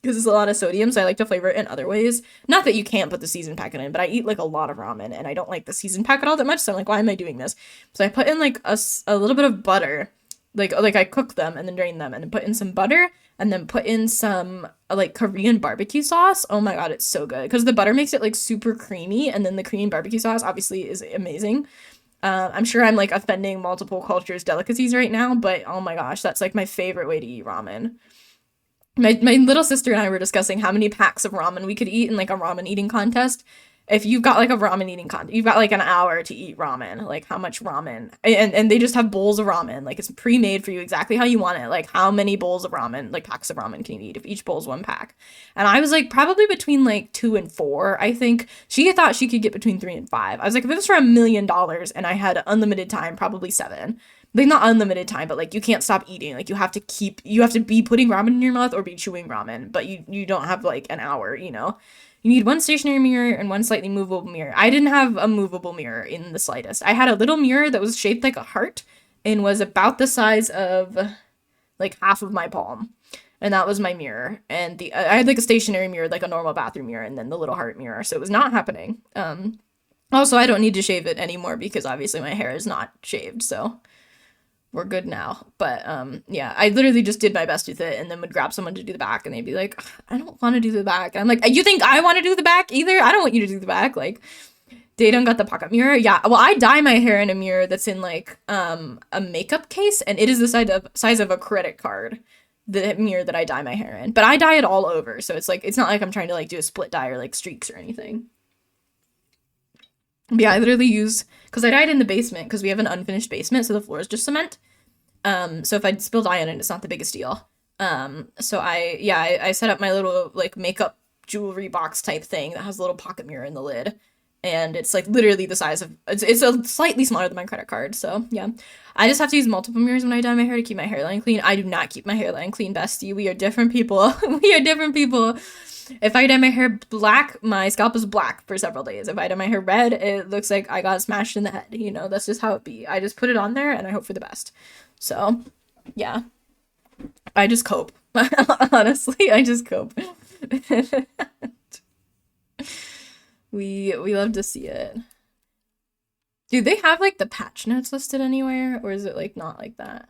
because it's a lot of sodium, so I like to flavor it in other ways. Not that you can't put the seasoned packet in, but I eat like a lot of ramen and I don't like the seasoned packet all that much, so I'm like, why am I doing this? So I put in like a little bit of butter, like I cook them and then drain them and then put in some butter and then put in some like Korean barbecue sauce. Oh my god, it's so good because the butter makes it like super creamy, and then the Korean barbecue sauce obviously is amazing. I'm sure I'm like offending multiple cultures' delicacies right now, but oh my gosh, that's like my favorite way to eat ramen. My little sister and I were discussing how many packs of ramen we could eat in like a ramen eating contest. If you've got like a ramen eating contest, you've got like an hour to eat ramen. Like how much ramen? And they just have bowls of ramen. Like it's pre-made for you exactly how you want it. Like how many bowls of ramen, like packs of ramen can you eat if each bowl's 1 pack? And I was like probably between like 2 and 4. I think she thought she could get between 3 and 5. I was like, if it was for $1 million and I had unlimited time, probably 7. Like not unlimited time, but like you can't stop eating. Like you have to be putting ramen in your mouth or be chewing ramen, but you don't have like an hour, you know? You need 1 stationary mirror and 1 slightly movable mirror. I didn't have a movable mirror in the slightest. I had a little mirror that was shaped like a heart and was about the size of like half of my palm. And that was my mirror. And I had like a stationary mirror, like a normal bathroom mirror, and then the little heart mirror. So it was not happening. Also, I don't need to shave it anymore because obviously my hair is not shaved. So we're good now. But yeah, I literally just did my best with it and then would grab someone to do the back and they'd be like, I don't want to do the back. And I'm like, you think I want to do the back either? I don't want you to do the back. Like, they don't got the pocket mirror. Yeah, well, I dye my hair in a mirror that's in like a makeup case, and it is the size of a credit card, the mirror that I dye my hair in. But I dye it all over, so it's like it's not like I'm trying to like do a split dye or like streaks or anything. But yeah, I literally use, because I dyed in the basement because we have an unfinished basement, so the floor is just cement. So if I spill dye on it, it's not the biggest deal. So I set up my little like makeup jewelry box type thing that has a little pocket mirror in the lid. And it's like literally the size of, it's a slightly smaller than my credit card. So yeah, I just have to use multiple mirrors when I dye my hair to keep my hairline clean. I do not keep my hairline clean, bestie. We are different people. We are different people. If I dye my hair black, my scalp is black for several days. If I dye my hair red, it looks like I got smashed in the head. You know, that's just how it be. I just put it on there and I hope for the best. So yeah, I just cope. Honestly, I just cope. We love to see it. Do they have like the patch notes listed anywhere, or is it like not like that?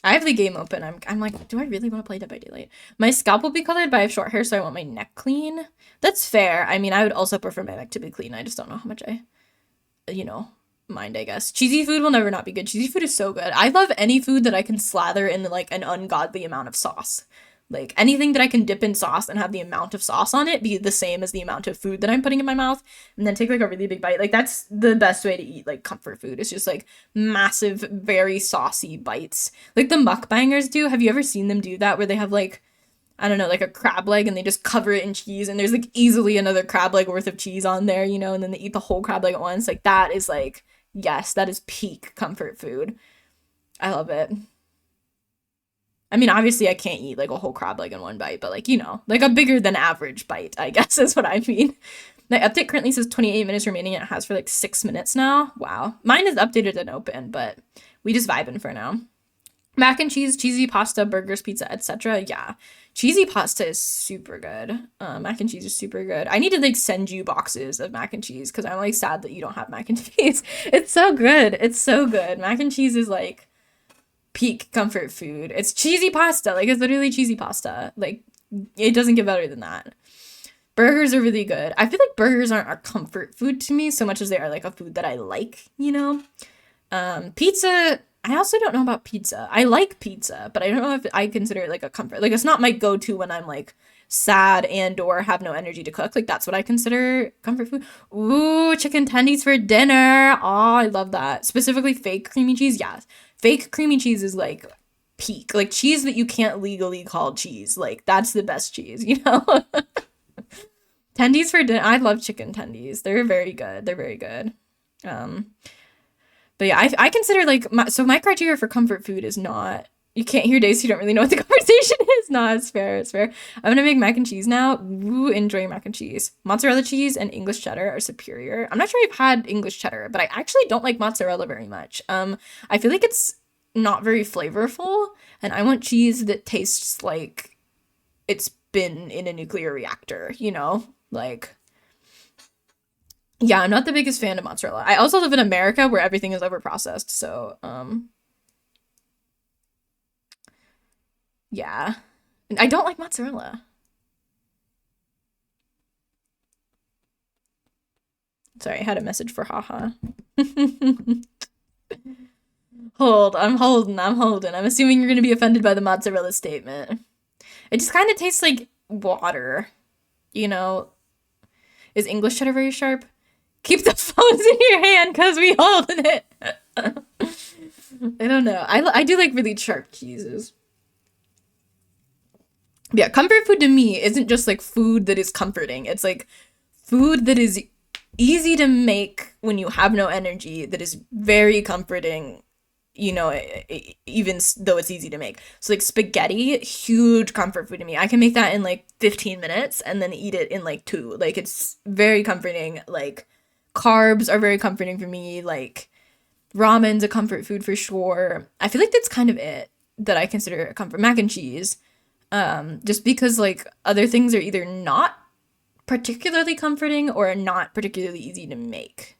I have the game open. I'm like, do I really want to play Dead by Daylight? My scalp will be colored, but I have short hair, so I want my neck clean. That's fair. I mean, I would also prefer my neck to be clean. I just don't know how much I, you know, mind, I guess. Cheesy food will never not be good. Cheesy food is so good. I love any food that I can slather in like an ungodly amount of sauce. Like anything that I can dip in sauce and have the amount of sauce on it be the same as the amount of food that I'm putting in my mouth, and then take like a really big bite. Like that's the best way to eat like comfort food. It's just like massive, very saucy bites. Like the mukbangers do. Have you ever seen them do that where they have like, I don't know, like a crab leg and they just cover it in cheese and there's like easily another crab leg worth of cheese on there, you know, and then they eat the whole crab leg at once. Like that is like, yes, that is peak comfort food. I love it. I mean, obviously I can't eat like a whole crab leg in one bite, but like, you know, like a bigger than average bite, I guess is what I mean. My update currently says 28 minutes remaining. It has for like 6 minutes now. Wow. Mine is updated and open, but we just vibing for now. Mac and cheese, cheesy pasta, burgers, pizza, etc. Yeah. Cheesy pasta is super good. Mac and cheese is super good. I need to like send you boxes of mac and cheese because I'm like sad that you don't have mac and cheese. It's so good. It's so good. Mac and cheese is like peak comfort food. It's cheesy pasta. Like it's literally cheesy pasta. Like it doesn't get better than that. Burgers are really good. I feel like burgers aren't a comfort food to me so much as they are like a food that I like, you know? Pizza, I also don't know about pizza. I like pizza, but I don't know if I consider it like a comfort. Like it's not my go-to when I'm like sad and or have no energy to cook. Like that's what I consider comfort food. Ooh, chicken tendies for dinner. Oh, I love that. Specifically fake creamy cheese. Yes. Fake creamy cheese is like peak. Like cheese that you can't legally call cheese. Like that's the best cheese, you know? Tendies for dinner. I love chicken tendies. They're very good. They're very good. But yeah, I consider like my criteria for comfort food is not, you can't hear Daisy, you don't really know what the conversation conversation is. No, it's fair. It's fair. I'm gonna make mac and cheese now. Ooh, enjoying mac and cheese. Mozzarella cheese and English cheddar are superior. I'm not sure I've had English cheddar, but I actually don't like mozzarella very much. I feel like it's not very flavorful, and I want cheese that tastes like it's been in a nuclear reactor, you know? Like, yeah, I'm not the biggest fan of mozzarella. I also live in America where everything is overprocessed, so, yeah. And I don't like mozzarella. Sorry, I had a message for haha. I'm holding. I'm assuming you're gonna be offended by the mozzarella statement. It just kind of tastes like water, you know? Is English cheddar very sharp? Keep the phones in your hand because we holding it. I don't know. I do like really sharp cheeses. Yeah, comfort food to me isn't just like food that is comforting. It's like food that is easy to make when you have no energy, that is very comforting, you know, even though it's easy to make. So like spaghetti, huge comfort food to me. I can make that in like 15 minutes and then eat it in like 2. Like it's very comforting. Like carbs are very comforting for me. Like ramen's a comfort food for sure. I feel like that's kind of it that I consider a comfort. Mac and cheese. Just because like other things are either not particularly comforting or not particularly easy to make.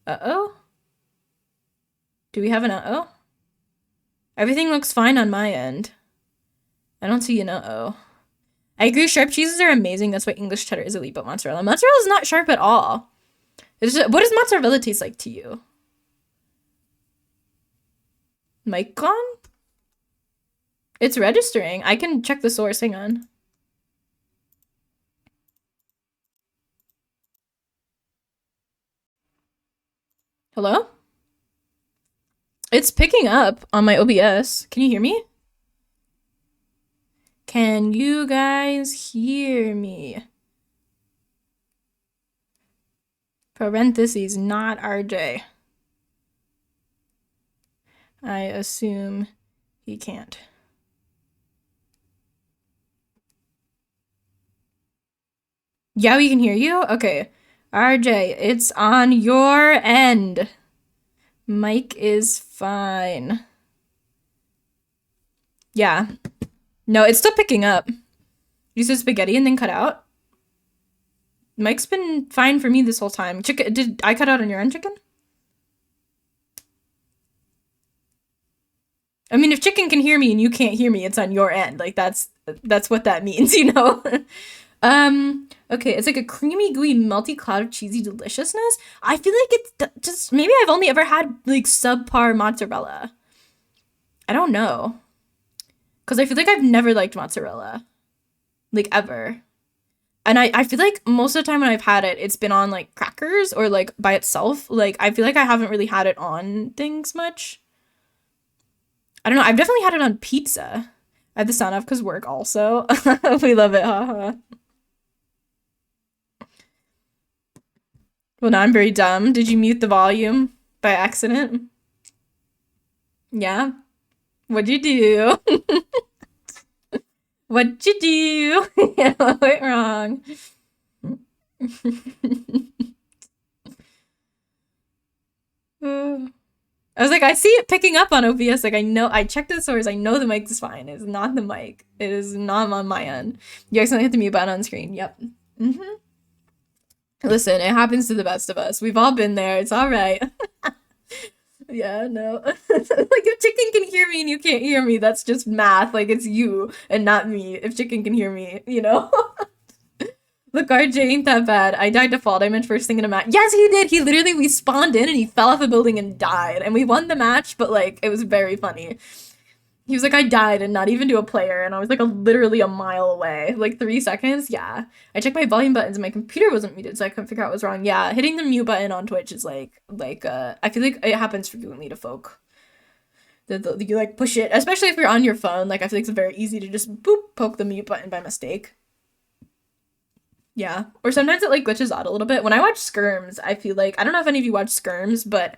Uh-oh? Do we have an uh-oh? Everything looks fine on my end. I don't see an uh-oh. I agree, sharp cheeses are amazing. That's why English cheddar is elite, but mozzarella. Mozzarella is not sharp at all. It's just, what does mozzarella taste like to you? Mic gone? It's registering. I can check the source. Hang on. Hello? It's picking up on my OBS. Can you hear me? Can you guys hear me? Parentheses, not RJ. I assume he can't. Yeah, we can hear you? Okay. RJ, it's on your end. Mic is fine. Yeah. No, it's still picking up. You said spaghetti and then cut out? Mic's been fine for me this whole time. Chicken, did I cut out on your end, chicken? I mean, if chicken can hear me and you can't hear me, it's on your end. Like, that's what that means, you know? Okay, it's like a creamy, gooey, melty cloud of cheesy deliciousness. I feel like it's just, maybe I've only ever had, like, subpar mozzarella. I don't know. Because I feel like I've never liked mozzarella. Like, ever. And I feel like most of the time when I've had it, it's been on, like, crackers or, like, by itself. Like, I feel like I haven't really had it on things much. I don't know. I've definitely had it on pizza. I had the sound off because work also. We love it, haha. Well, now I'm very dumb. Did you mute the volume by accident? Yeah? What'd you do? What'd you do? Yeah, what went wrong? I was like, I see it picking up on OBS. Like, I know, I checked the source. I know the mic is fine. It's not the mic. It is not on my end. You accidentally hit the mute button on screen. Yep. Listen, it happens to the best of us. We've all been there. It's all right. Yeah, no. Like, if chicken can hear me and you can't hear me, that's just math. Like, it's you and not me. If chicken can hear me, you know? Look, RJ ain't that bad. I died default. I meant first thing in a match. Yes, he did. He literally, we spawned in and he fell off a building and died. And we won the match, but, like, it was very funny. He was like, I died and not even to a player. And I was, like, literally a mile away. Like, 3 seconds? Yeah. I checked my volume buttons and my computer wasn't muted, so I couldn't figure out what was wrong. Yeah, hitting the mute button on Twitch is, I feel like it happens frequently to folk. You, like, push it, especially if you're on your phone. Like, I feel like it's very easy to just, boop, poke the mute button by mistake. Yeah. Or sometimes it, like, glitches out a little bit. When I watch Skirms, I feel like, I don't know if any of you watch Skirms, but,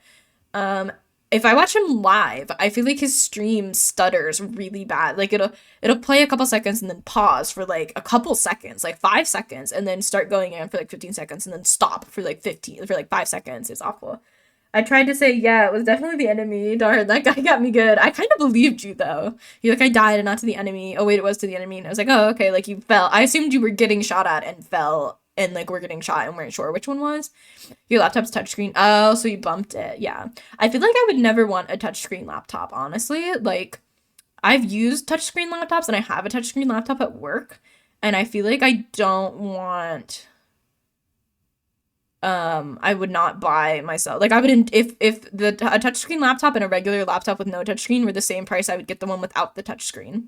if I watch him live, I feel like his stream stutters really bad. Like it'll play a couple seconds and then pause for like a couple seconds, like 5 seconds, and then start going in for like 15 seconds and then stop for like 5 seconds. It's awful. I tried to say, yeah, it was definitely the enemy. Darn, that guy got me good. I kind of believed you though. You're like, I died and not to the enemy. Oh wait, it was to the enemy. And I was like, oh, okay, like you fell. I assumed you were getting shot at and fell and like were getting shot and weren't sure which one was. Your laptop's touchscreen. Oh, so you bumped it. Yeah. I feel like I would never want a touchscreen laptop, honestly. Like, I've used touchscreen laptops and I have a touchscreen laptop at work. And I feel like I don't want... I would not buy myself. Like, I wouldn't... If a touchscreen laptop and a regular laptop with no touchscreen were the same price, I would get the one without the touchscreen.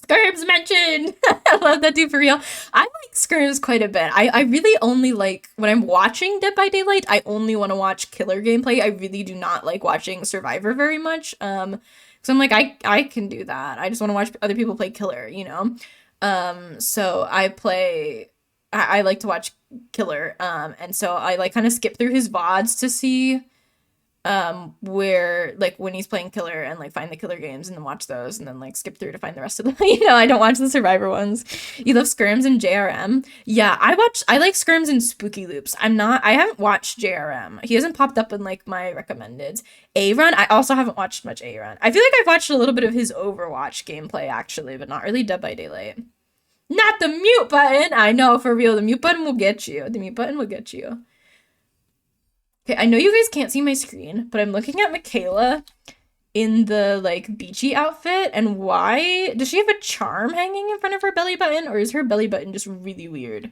Skirms mentioned! I love that dude for real. I like Skirms quite a bit. I really only like, when I'm watching Dead by Daylight, I only want to watch killer gameplay. I really do not like watching Survivor very much. So I'm like, I can do that. I just want to watch other people play killer, you know? So I like to watch killer. And so I like kind of skip through his VODs to see where like when he's playing killer and like find the killer games and then watch those and then like skip through to find the rest of them. You know, I don't watch the Survivor ones. You love Skirms and JRM? Yeah, I like Skirms and Spooky Loops. I haven't watched JRM. He hasn't popped up in like my recommendeds. A-Run, I also haven't watched much A-Run. I feel like I've watched a little bit of his Overwatch gameplay actually, but not really Dead by Daylight. Not the mute button! I know, for real, the mute button will get you. The mute button will get you. Okay, I know you guys can't see my screen, but I'm looking at Michaela in the, like, beachy outfit, and why? Does she have a charm hanging in front of her belly button, or is her belly button just really weird?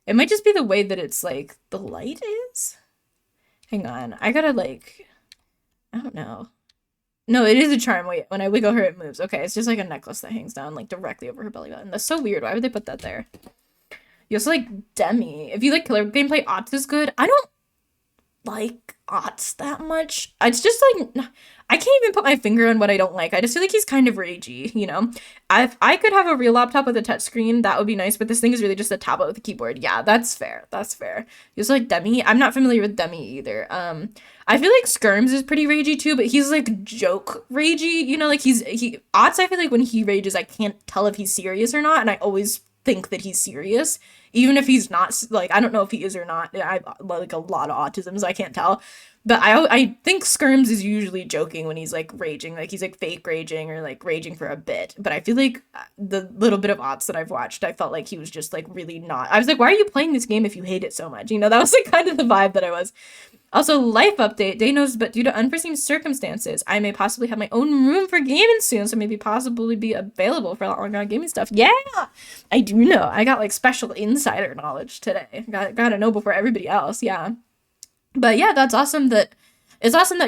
It might just be the way that it's, like, the light is? Hang on, I gotta, like, I don't know. No, it is a charm. Wait, when I wiggle her, it moves. Okay, it's just, like, a necklace that hangs down, like, directly over her belly button. That's so weird. Why would they put that there? You also like Demi. If you like killer gameplay, Otz is good. I don't like Otz that much. It's just like I can't even put my finger on what I don't like. I just feel like he's kind of ragey, you know? If I could have a real laptop with a touchscreen, that would be nice, but this thing is really just a tablet with a keyboard. Yeah, that's fair. That's fair. You also like Demi? I'm not familiar with Demi either. I feel like Skirms is pretty ragey too, but he's like joke ragey, you know, like Otz, I feel like when he rages, I can't tell if he's serious or not, and I always think that he's serious. Even if he's not, like, I don't know if he is or not. I have, like, a lot of autism, so I can't tell. But I think Skirms is usually joking when he's, like, raging. Like, he's, like, fake raging or, like, raging for a bit. But I feel like the little bit of Otz that I've watched, I felt like he was just, like, really not. I was like, why are you playing this game if you hate it so much? You know, that was, like, kind of the vibe that I was. Also, life update. Day knows, but due to unforeseen circumstances, I may possibly have my own room for gaming soon, so maybe possibly be available for a lot longer gaming stuff. Yeah! I do know. I got, like, special insider knowledge today. Gotta know before everybody else, yeah. But yeah, it's awesome that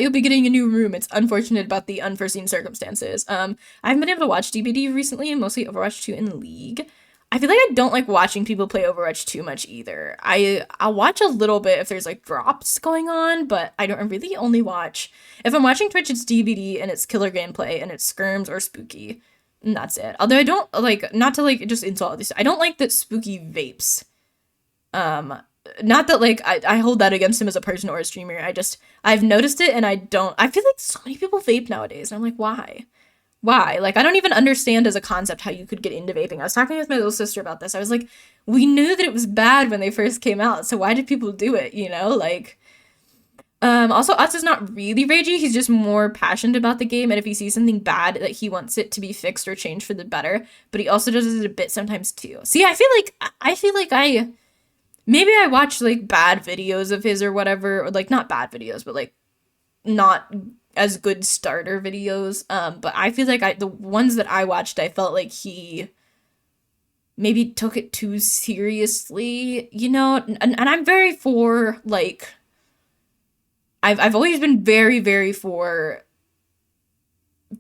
you'll be getting a new room. It's unfortunate about the unforeseen circumstances. I haven't been able to watch DBD recently, and mostly Overwatch 2 in League. I feel like I don't like watching people play Overwatch too much either. I'll watch a little bit if there's like drops going on, but I don't really only watch. If I'm watching Twitch, it's DBD and it's killer gameplay and it's Skirms or Spooky. And that's it. Although I don't like, not to like just insult this, I don't like that Spooky vapes. Not that like I hold that against him as a person or a streamer. I've noticed it and I feel like so many people vape nowadays. And I'm like, why? Why? Like, I don't even understand as a concept how you could get into vaping. I was talking with my little sister about this. I was like, we knew that it was bad when they first came out, so why did people do it, you know? Like, also, Utz is not really ragey. He's just more passionate about the game, and if he sees something bad, that he wants it to be fixed or changed for the better, but he also does it a bit sometimes, too. See, I feel like maybe I watch, like, bad videos of his or whatever, or, like, not bad videos, but, like, not as good starter videos, but I feel like the ones that I watched, I felt like he maybe took it too seriously, you know, and I'm very for, like, I've always been very, very for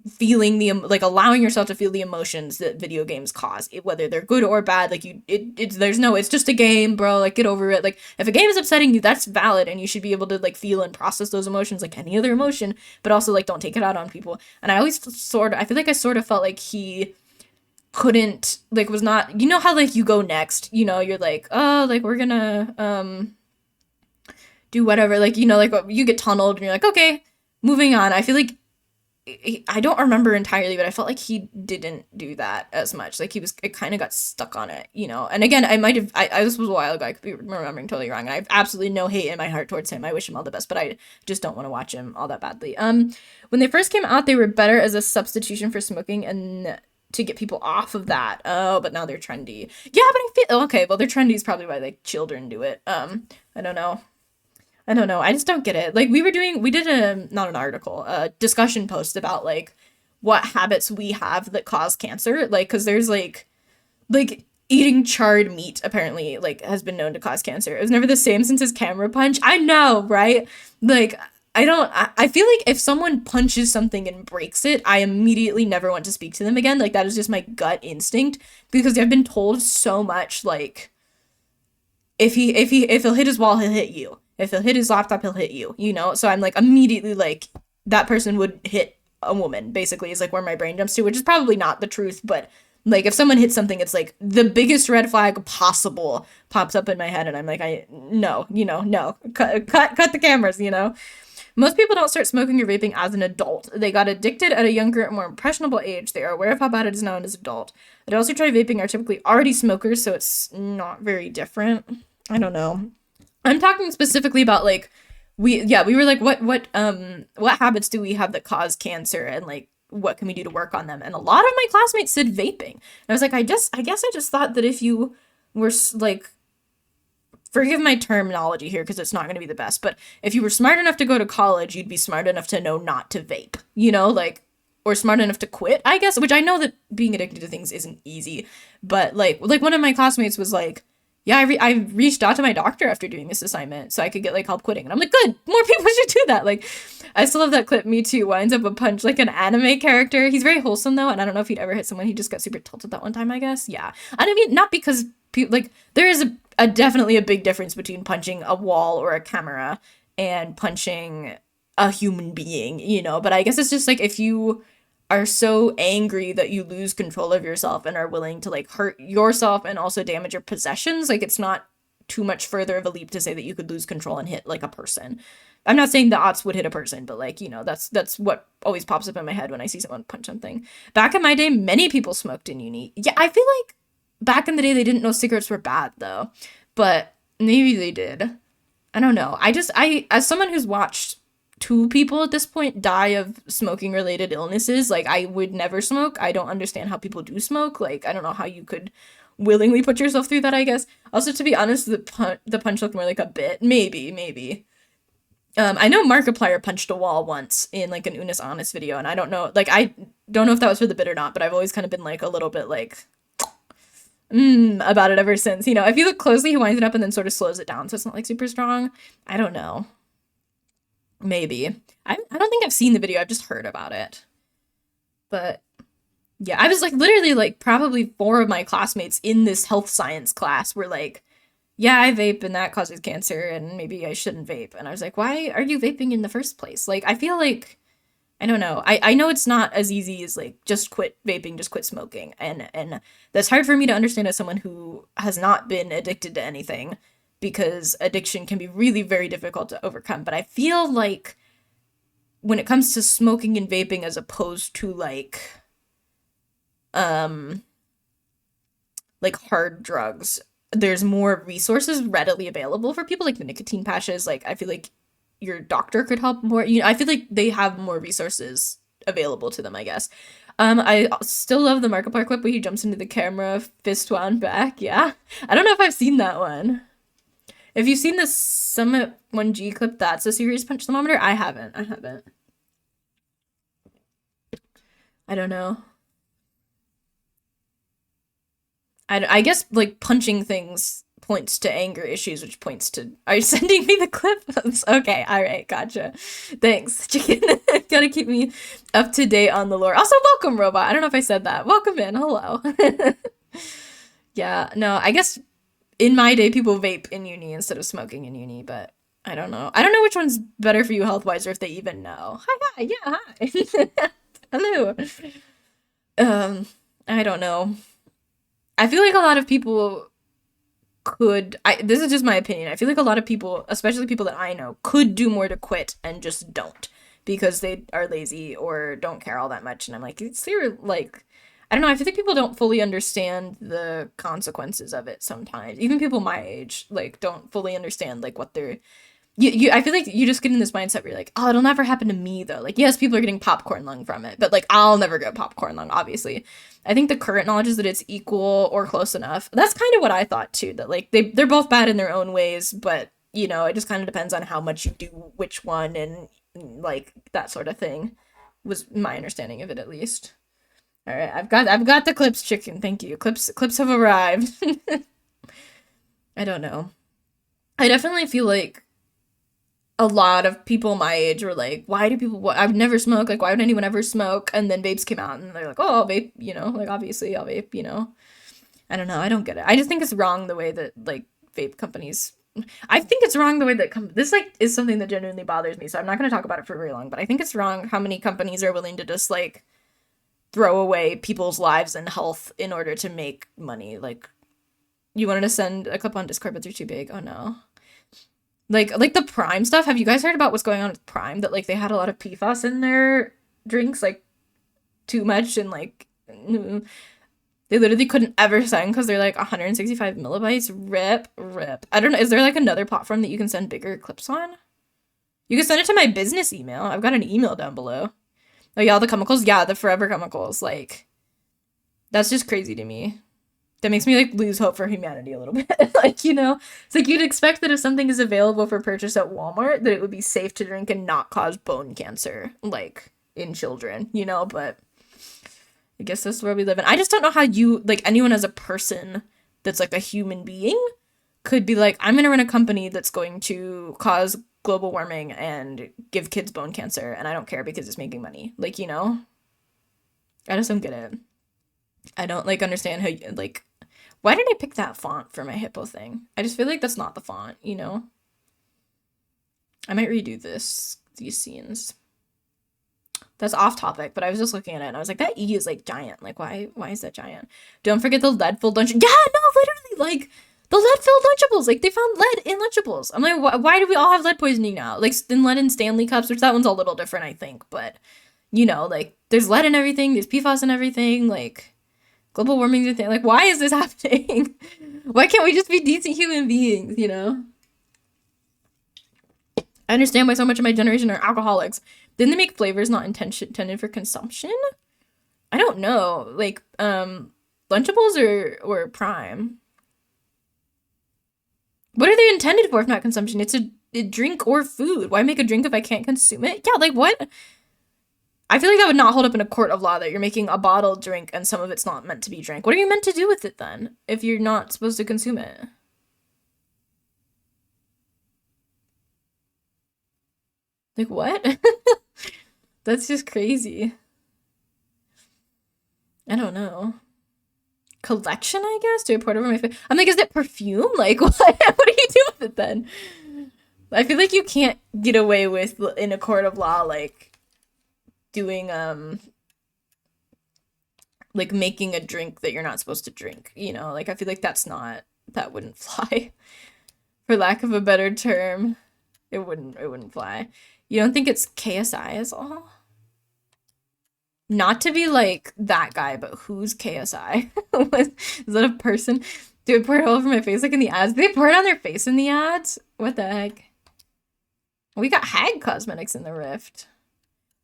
feeling like allowing yourself to feel the emotions that video games cause, whether they're good or bad. Like it's just a game, bro, like get over it. Like if a game is upsetting you, that's valid and you should be able to like feel and process those emotions like any other emotion, but also like don't take it out on people. And I always I feel like I sort of felt like he couldn't, like, was not, you know how like you go next, you know, you're like, oh, like we're gonna do whatever, like, you know, like you get tunneled and you're like, okay, moving on. I feel like I don't remember entirely, but I felt like he didn't do that as much. Like it kind of got stuck on it, you know? And again, I might have, this was a while ago. I could be remembering totally wrong. And I have absolutely no hate in my heart towards him. I wish him all the best, but I just don't want to watch him all that badly. When they first came out, they were better as a substitution for smoking and to get people off of that. Oh, but now they're trendy. Yeah, but I feel, okay, well, they're trendy is probably why like children do it. I don't know. I just don't get it. Like we did not an article, a discussion post about like what habits we have that cause cancer. Like, cause there's like eating charred meat apparently like has been known to cause cancer. It was never the same since his camera punch. I know, right? Like I feel like if someone punches something and breaks it, I immediately never want to speak to them again. Like that is just my gut instinct because I've been told so much like if he'll hit his wall, he'll hit you. If he'll hit his laptop, he'll hit you, you know? So I'm like immediately like that person would hit a woman basically is like where my brain jumps to, which is probably not the truth, but like if someone hits something, it's like the biggest red flag possible pops up in my head and I'm like, no, cut the cameras, you know? Most people don't start smoking or vaping as an adult. They got addicted at a younger, more impressionable age. They are aware of how bad it is now and as an adult. They also try vaping are typically already smokers, so it's not very different. I don't know. I'm talking specifically about like we were like what habits do we have that cause cancer and like what can we do to work on them? And a lot of my classmates said vaping. And I was like, I guess I just thought that if you were like, forgive my terminology here because it's not going to be the best, but if you were smart enough to go to college, you'd be smart enough to know not to vape, you know, like, or smart enough to quit, I guess, which I know that being addicted to things isn't easy, but like one of my classmates was like, yeah, I reached out to my doctor after doing this assignment so I could get like help quitting. And I'm like, good, more people should do that. Like, I still love that clip, Me Too, winds up a punch like an anime character. He's very wholesome though, and I don't know if he'd ever hit someone. He just got super tilted that one time, I guess. Yeah. And I mean, not because people, like, there is a definitely a big difference between punching a wall or a camera and punching a human being, you know? But I guess it's just like if you are so angry that you lose control of yourself and are willing to like hurt yourself and also damage your possessions, like it's not too much further of a leap to say that you could lose control and hit like a person. I'm not saying the aughts would hit a person, but like, you know, that's what always pops up in my head when I see someone punch something. Back in my day, many people smoked in uni. Yeah, I feel like back in the day they didn't know cigarettes were bad though, but maybe they did. I don't know. I as someone who's watched 2 people at this point die of smoking related illnesses, like I would never smoke. I don't understand how people do smoke. Like I don't know how you could willingly put yourself through that, I guess. Also, to be honest, the punch looked more like a bit. Maybe. I know Markiplier punched a wall once in like an Unis Honest video, and I don't know if that was for the bit or not, but I've always kind of been like a little bit like about it ever since. You know, if you look closely, he winds it up and then sort of slows it down, so it's not like super strong. I don't know. Maybe. I don't think I've seen the video, I've just heard about it. But yeah, I was like literally like probably 4 of my classmates in this health science class were like, yeah, I vape and that causes cancer and maybe I shouldn't vape. And I was like, why are you vaping in the first place? Like, I feel like, I don't know. I know it's not as easy as like, just quit vaping, just quit smoking. And that's hard for me to understand as someone who has not been addicted to anything, because addiction can be really very difficult to overcome. But I feel like when it comes to smoking and vaping as opposed to like hard drugs, there's more resources readily available for people, like the nicotine patches. Like I feel like your doctor could help more. You know, I feel like they have more resources available to them, I guess. I still love the Markiplier clip where he jumps into the camera, fist wound back. Yeah. I don't know if I've seen that one. If you've seen the Summit 1G clip, that's a serious punch thermometer. I haven't. I don't know. I guess like punching things points to anger issues, which points to, are you sending me the clip? Okay, all right, gotcha. Thanks, chicken. Gotta keep me up to date on the lore. Also, welcome, Robot. I don't know if I said that. Welcome in. Hello. Yeah, no, I guess in my day, people vape in uni instead of smoking in uni, but I don't know. I don't know which one's better for you health-wise or if they even know. Hi, yeah, hi. Hello. I don't know. I feel like a lot of people this is just my opinion. I feel like a lot of people, especially people that I know, could do more to quit and just don't. because they are lazy or don't care all that much. And I'm like, it's clear, like, I don't know, I feel like people don't fully understand the consequences of it sometimes. Even people my age, like, don't fully understand, like, what they're... I feel like you just get in this mindset where you're like, oh, it'll never happen to me, though. Like, yes, people are getting popcorn lung from it, but, like, I'll never get popcorn lung, obviously. I think the current knowledge is that it's equal or close enough. That's kind of what I thought, too, that, like, they're both bad in their own ways, but, you know, it just kind of depends on how much you do which one and, like, that sort of thing was my understanding of it, at least. All right, I've got the clips, chicken. Thank you. Clips have arrived. I don't know. I definitely feel like a lot of people my age were like, why do people, I would never smoke, like, why would anyone ever smoke? And then vapes came out and they're like, oh, I'll vape, you know, like, obviously I'll vape, you know. I don't know, I don't get it. I just think it's wrong the way that, like, vape companies, I think it's wrong the way that, this, like, is something that genuinely bothers me, so I'm not going to talk about it for very long, but I think it's wrong how many companies are willing to just, like, throw away people's lives and health in order to make money. Like, you wanted to send a clip on Discord, but they're too big. Oh, no. Like the Prime stuff. Have you guys heard about what's going on with Prime? That, like, they had a lot of PFAS in their drinks, like, too much, and, like, they literally couldn't ever send because they're, like, 165 millibytes. Rip. I don't know. Is there, like, another platform that you can send bigger clips on? You can send it to my business email. I've got an email down below. Oh, yeah, the chemicals? Yeah, the forever chemicals. Like, that's just crazy to me. That makes me, like, lose hope for humanity a little bit. Like, you know? It's like you'd expect that if something is available for purchase at Walmart, that it would be safe to drink and not cause bone cancer, like, in children, you know? But I guess that's where we live in. I just don't know how you, like, anyone as a person that's, like, a human being could be like, I'm gonna run a company that's going to cause global warming and give kids bone cancer, and I don't care because it's making money. Like, you know? I just don't get it. I don't, like, understand how, like, why did I pick that font for my hippo thing? I just feel like that's not the font, you know? I might redo these scenes. That's off topic, but I was just looking at it and I was like, that E is, like, giant. Like, why is that giant? Don't forget the lead-filled Lunchables. Yeah, no, literally, like, the lead-filled Lunchables. Like, they found lead in Lunchables. I'm like, why do we all have lead poisoning now? Like, in lead in Stanley cups, which that one's a little different, I think. But, you know, like, there's lead in everything. There's PFAS in everything. Like, global warming's a thing. Like, why is this happening? Why can't we just be decent human beings, you know? I understand why so much of my generation are alcoholics. Didn't they make flavors not intended for consumption? I don't know. Like, Lunchables or Prime? What are they intended for if not consumption? It's a drink or food. Why make a drink if I can't consume it? Yeah, like, what? I feel like that would not hold up in a court of law that you're making a bottled drink and some of it's not meant to be drank. What are you meant to do with it then, if you're not supposed to consume it? Like, what? That's just crazy. I don't know. Collection, I guess? Do I pour it over my face? I'm like, is it perfume? Like, what? What do you do with it then? I feel like you can't get away with, in a court of law, like, doing, like, making a drink that you're not supposed to drink, you know? Like, I feel like that wouldn't fly. For lack of a better term, it wouldn't fly. You don't think it's KSI is all? Not to be, like, that guy, but who's KSI? Is that a person? Do I pour it all over my face, like, in the ads? Do they pour it on their face in the ads? What the heck? We got Hag Cosmetics in the Rift.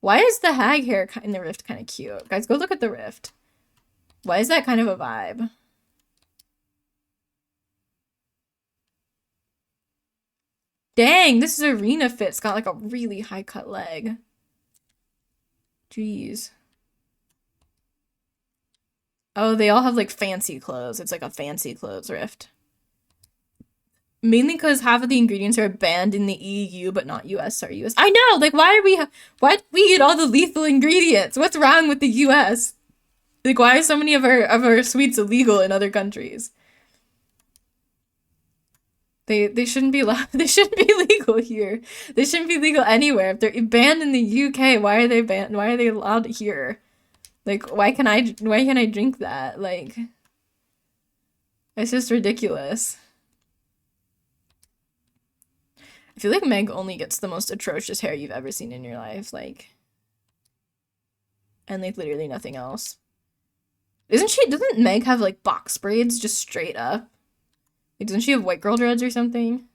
Why is the Hag hair in the Rift kind of cute? Guys, go look at the Rift. Why is that kind of a vibe? Dang, this is Arena Fit. It's got, like, a really high-cut leg. Jeez. Oh, they all have, like, fancy clothes. It's like a fancy clothes Rift. Mainly because half of the ingredients are banned in the EU, but not US or US. I know! Like, why do we get all the lethal ingredients? What's wrong with the US? Like, why are so many of our sweets illegal in other countries? They shouldn't be allowed. They shouldn't be legal here. They shouldn't be legal anywhere. If they're banned in the UK, why are they banned? Why are they allowed here? Like, why can I drink that? Like, it's just ridiculous. I feel like Meg only gets the most atrocious hair you've ever seen in your life, like, and like literally nothing else. Doesn't Meg have like box braids just straight up? Like, doesn't she have white girl dreads or something?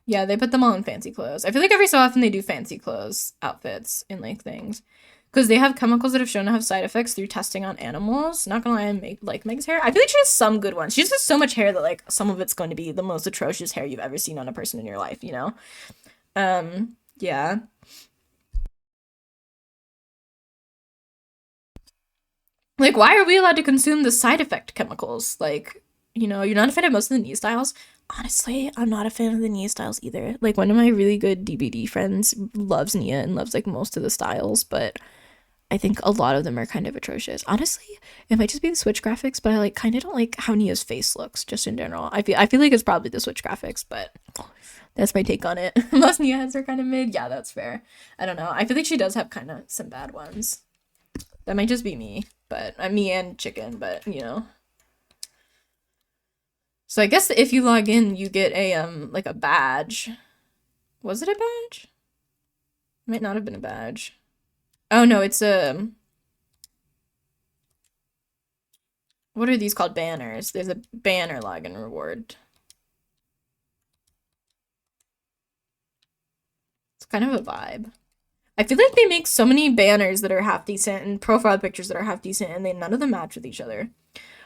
Yeah, they put them all in fancy clothes. I feel like every so often they do fancy clothes outfits in like things. Because they have chemicals that have shown to have side effects through testing on animals. Not gonna lie, I like Meg's hair. I feel like she has some good ones. She just has so much hair that like some of it's going to be the most atrocious hair you've ever seen on a person in your life, you know? Yeah. Like, why are we allowed to consume the side effect chemicals? Like, you know, you're not a fan of most of the knee styles. Honestly, I'm not a fan of the knee styles either. Like, one of my really good DBD friends loves Nia and loves like most of the styles, but I think a lot of them are kind of atrocious. Honestly, it might just be the Switch graphics, but I like kind of don't like how Nia's face looks just in general. I feel like it's probably the Switch graphics, but that's my take on it. Most Nia heads are kind of mid. Yeah, that's fair. I don't know. I feel like she does have kind of some bad ones. That might just be me, but me and Chicken, but you know. So I guess if you log in, you get a like a badge. Was it a badge? It might not have been a badge. Oh no, it's what are these called? Banners. There's a banner login reward. It's kind of a vibe. I feel like they make so many banners that are half decent and profile pictures that are half decent, and none of them match with each other.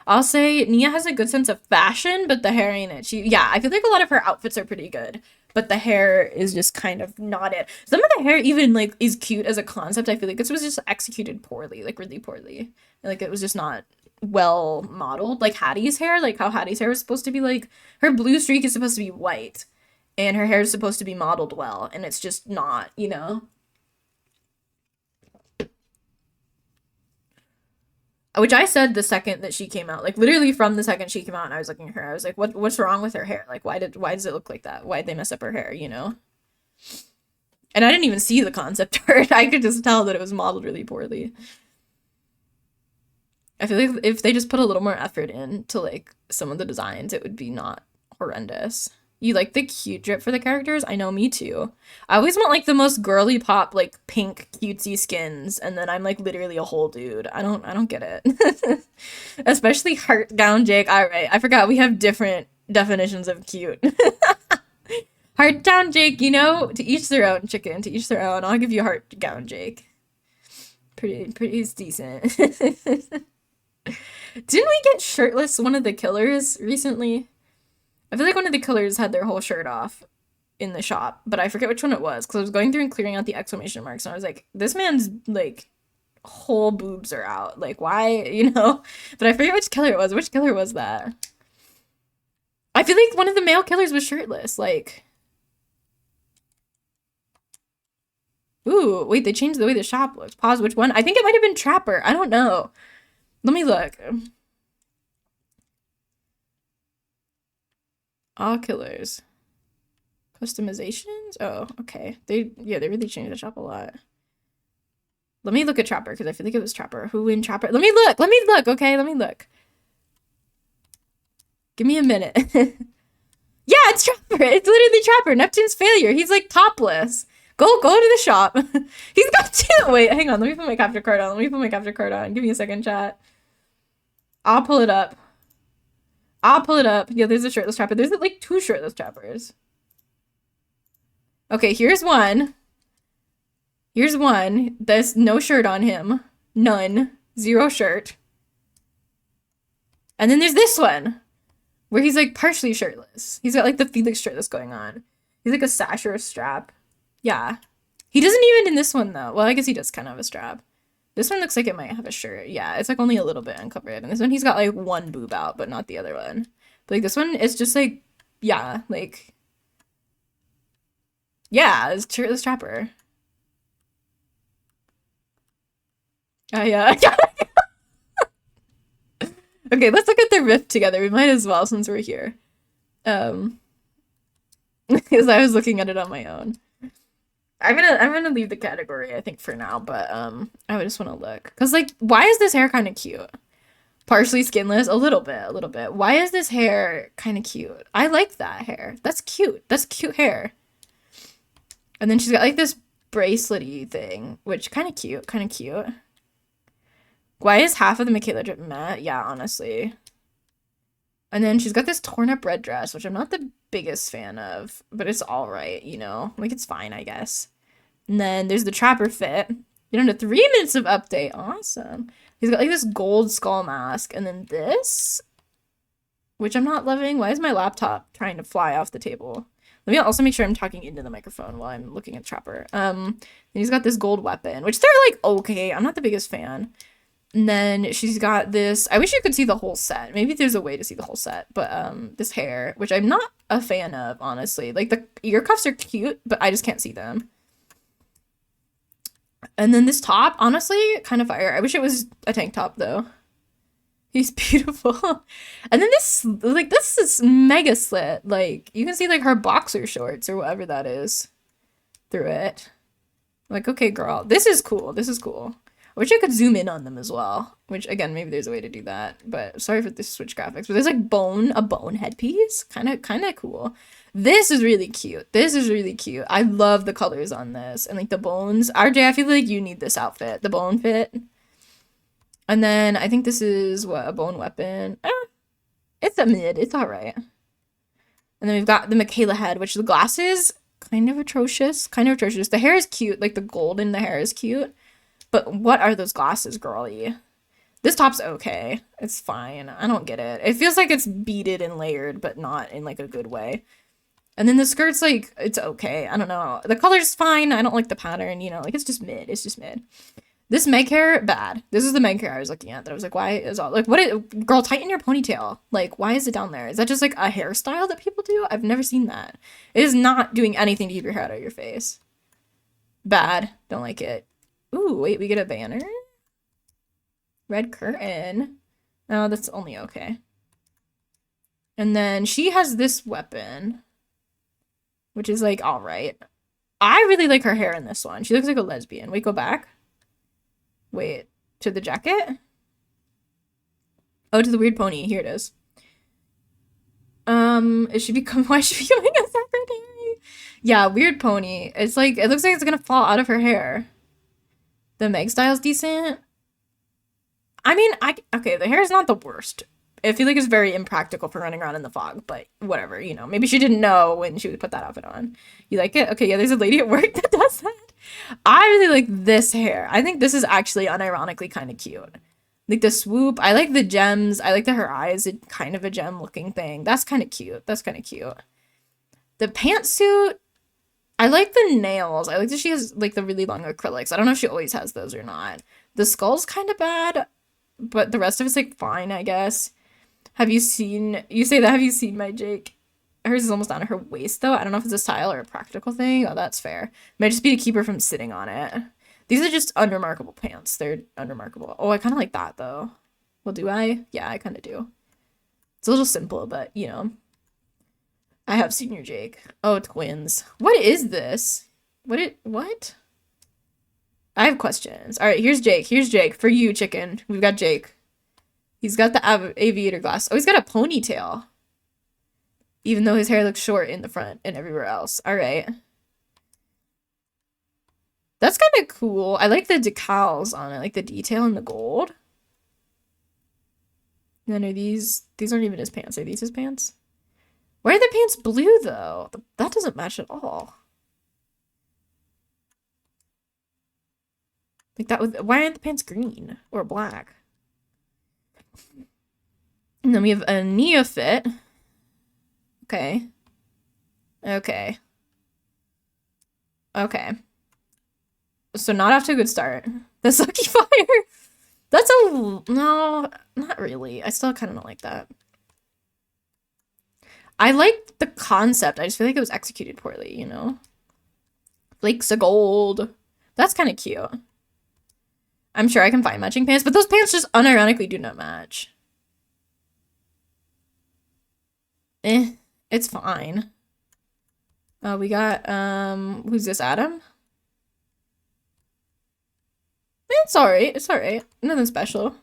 I'll say Nia has a good sense of fashion, but the hair ain't it. Yeah, I feel like a lot of her outfits are pretty good, but the hair is just kind of not it. Some of the hair even like is cute as a concept. I feel like this was just executed poorly, like really poorly. Like it was just not well modeled. Like Hattie's hair, like how Hattie's hair was supposed to be like, her blue streak is supposed to be white, and her hair is supposed to be modeled well, and it's just not, you know? Which I said the second that she came out, like literally from the second she came out and I was looking at her, I was like, what's wrong with her hair? Like, why does it look like that? Why'd they mess up her hair, you know? And I didn't even see the concept art. I could just tell that it was modeled really poorly. I feel like if they just put a little more effort into like some of the designs, it would be not horrendous. You like the cute drip for the characters? I know, me too. I always want like the most girly pop, like pink cutesy skins, and then I'm like literally a whole dude. I don't get it. Especially heart gown Jake. Alright, I forgot we have different definitions of cute. Heart gown Jake, you know, to each their own, Chicken, to each their own. I'll give you heart gown Jake. Pretty decent. Didn't we get shirtless one of the killers recently? I feel like one of the killers had their whole shirt off in the shop, but I forget which one it was because I was going through and clearing out the exclamation marks and I was like, this man's like whole boobs are out. Like, why, you know? But I forget which killer it was. Which killer was that? I feel like one of the male killers was shirtless. Like, ooh, wait, they changed the way the shop looks. Pause, which one? I think it might have been Trapper. I don't know. Let me look. All killers. Customizations? Oh, okay. They really changed the shop a lot. Let me look at Trapper, because I feel like it was Trapper. Who in Trapper? Let me look, okay? Let me look. Give me a minute. Yeah, it's Trapper. It's literally Trapper. Neptune's failure. He's like topless. Go to the shop. He's got two. Wait, hang on. Let me put my capture card on. Give me a second, chat. I'll pull it up. Yeah, there's a shirtless Trapper. There's like two shirtless Trappers. Okay, here's one. There's no shirt on him. None. Zero shirt. And then there's this one, where he's like partially shirtless. He's got like the Felix shirtless going on. He's like a sash or a strap. Yeah. He doesn't even in this one though. Well, I guess he does kind of have a strap. This one looks like it might have a shirt. Yeah, it's like only a little bit uncovered. And this one, he's got like one boob out, but not the other one. But like this one is just like, yeah, like, yeah, it's shirtless Trapper. Yeah. Okay, let's look at the rift together. We might as well since we're here. Because I was looking at it on my own. I'm gonna leave the category, I think, for now, but I would just want to look. Cause like, why is this hair kind of cute? Partially skinless, a little bit, a little bit. Why is this hair kind of cute? I like that hair. That's cute. That's cute hair. And then she's got like this bracelet-y thing, which kind of cute, kind of cute. Why is half of the Michaela drip matte? Yeah, honestly. And then she's got this torn up red dress, which I'm not the biggest fan of, but it's all right, you know? Like, it's fine, I guess. And then there's the Trapper fit. You know, 3 minutes of update. Awesome. He's got like this gold skull mask, and then this, which I'm not loving. Why is my laptop trying to fly off the table? Let me also make sure I'm talking into the microphone while I'm looking at Trapper. And he's got this gold weapon, which they're like okay. I'm not the biggest fan. And then she's got this. I wish you could see the whole set. Maybe there's a way to see the whole set, but this hair, which I'm not a fan of, honestly. Like the ear cuffs are cute, but I just can't see them. And then this top, honestly, kind of fire. I wish it was a tank top, though. He's beautiful. And then this, like, this is mega slit. Like, you can see, like, her boxer shorts or whatever that is through it. Like, okay, girl. This is cool. This is cool. I wish I could zoom in on them as well. Which, again, maybe there's a way to do that. But sorry for the Switch graphics. But there's, like, a bone headpiece. Kind of cool. This is really cute. This is really cute. I love the colors on this. And, like, the bones. RJ, I feel like you need this outfit. The bone fit. And then I think this is, what, a bone weapon? It's a mid. It's alright. And then we've got the Michaela head, which the glasses, kind of atrocious. Kind of atrocious. The hair is cute. Like, the gold in the hair is cute. But what are those glasses, girly? This top's okay. It's fine. I don't get it. It feels like it's beaded and layered, but not in, like, a good way. And then the skirt's, like, it's okay. I don't know. The color's fine. I don't like the pattern, you know. Like, it's just mid. It's just mid. This Meg hair, bad. This is the Meg hair I was looking at that I was like, why is all... Like, girl, tighten your ponytail. Like, why is it down there? Is that just, like, a hairstyle that people do? I've never seen that. It is not doing anything to keep your hair out of your face. Bad. Don't like it. Ooh, wait, we get a banner? Red curtain. Oh, that's only okay. And then she has this weapon, which is, like, alright. I really like her hair in this one. She looks like a lesbian. Wait, go back. Wait, to the jacket? Oh, to the weird pony. Here it is. Why is she becoming a secretary? Yeah, weird pony. It's like, it looks like it's gonna fall out of her hair. The Meg style's decent. I mean, okay, the hair is not the worst. I feel like it's very impractical for running around in the fog, but whatever, you know. Maybe she didn't know when she would put that outfit on. You like it? Okay, yeah, there's a lady at work that does that. I really like this hair. I think this is actually unironically kind of cute. Like the swoop. I like the gems. I like that her eyes are kind of a gem looking thing. That's kind of cute. That's kind of cute. The pantsuit. I like the nails. I like that she has like the really long acrylics. I don't know if she always has those or not. The skull's kind of bad, but the rest of it's like fine, I guess. Have you seen my Jake? Hers is almost down to her waist, though. I don't know if it's a style or a practical thing. Oh, that's fair. Might just be to keep her from sitting on it. These are just unremarkable pants. They're unremarkable. Oh, I kind of like that, though. Well, do I? Yeah, I kind of do. It's a little simple, but, you know. I have seen your Jake. Oh, twins. What is this? What? I have questions. All right, here's Jake. Here's Jake. For you, chicken. We've got Jake. He's got the aviator glass. Oh, he's got a ponytail. Even though his hair looks short in the front and everywhere else. All right. That's kind of cool. I like the decals on it, like the detail in the gold. And then are these aren't even his pants. Are these his pants? Why are the pants blue, though? That doesn't match at all. Like that with, why aren't the pants green or black? And then we have a neophyte. Okay. Okay. Okay. So not off to a good start. The sucky fire. That's no, not really. I still kind of don't like that. I like the concept. I just feel like it was executed poorly, you know? Flakes of gold. That's kind of cute. I'm sure I can find matching pants, but those pants just unironically do not match. It's fine. We got, who's this, Adam? It's alright. It's alright. Nothing special.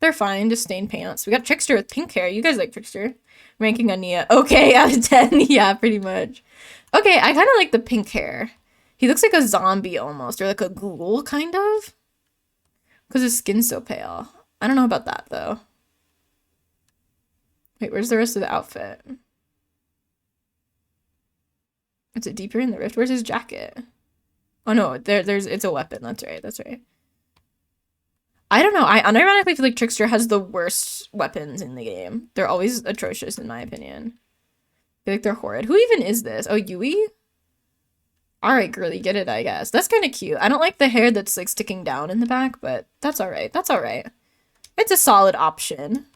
They're fine, just stained pants. We got Trickster with pink hair. You guys like Trickster. Ranking on Nia. Okay, out of 10. Yeah, pretty much. Okay, I kind of like the pink hair. He looks like a zombie almost, or like a ghoul, kind of. Because his skin's so pale. I don't know about that, though. Wait, where's the rest of the outfit? Is it deeper in the rift? Where's his jacket? Oh no, it's a weapon. That's right. I don't know. I unironically feel like Trickster has the worst weapons in the game. They're always atrocious in my opinion. I feel like they're horrid. Who even is this? Oh, Yui? Alright, girly, get it, I guess. That's kind of cute. I don't like the hair that's like sticking down in the back, but that's alright. That's alright. It's a solid option.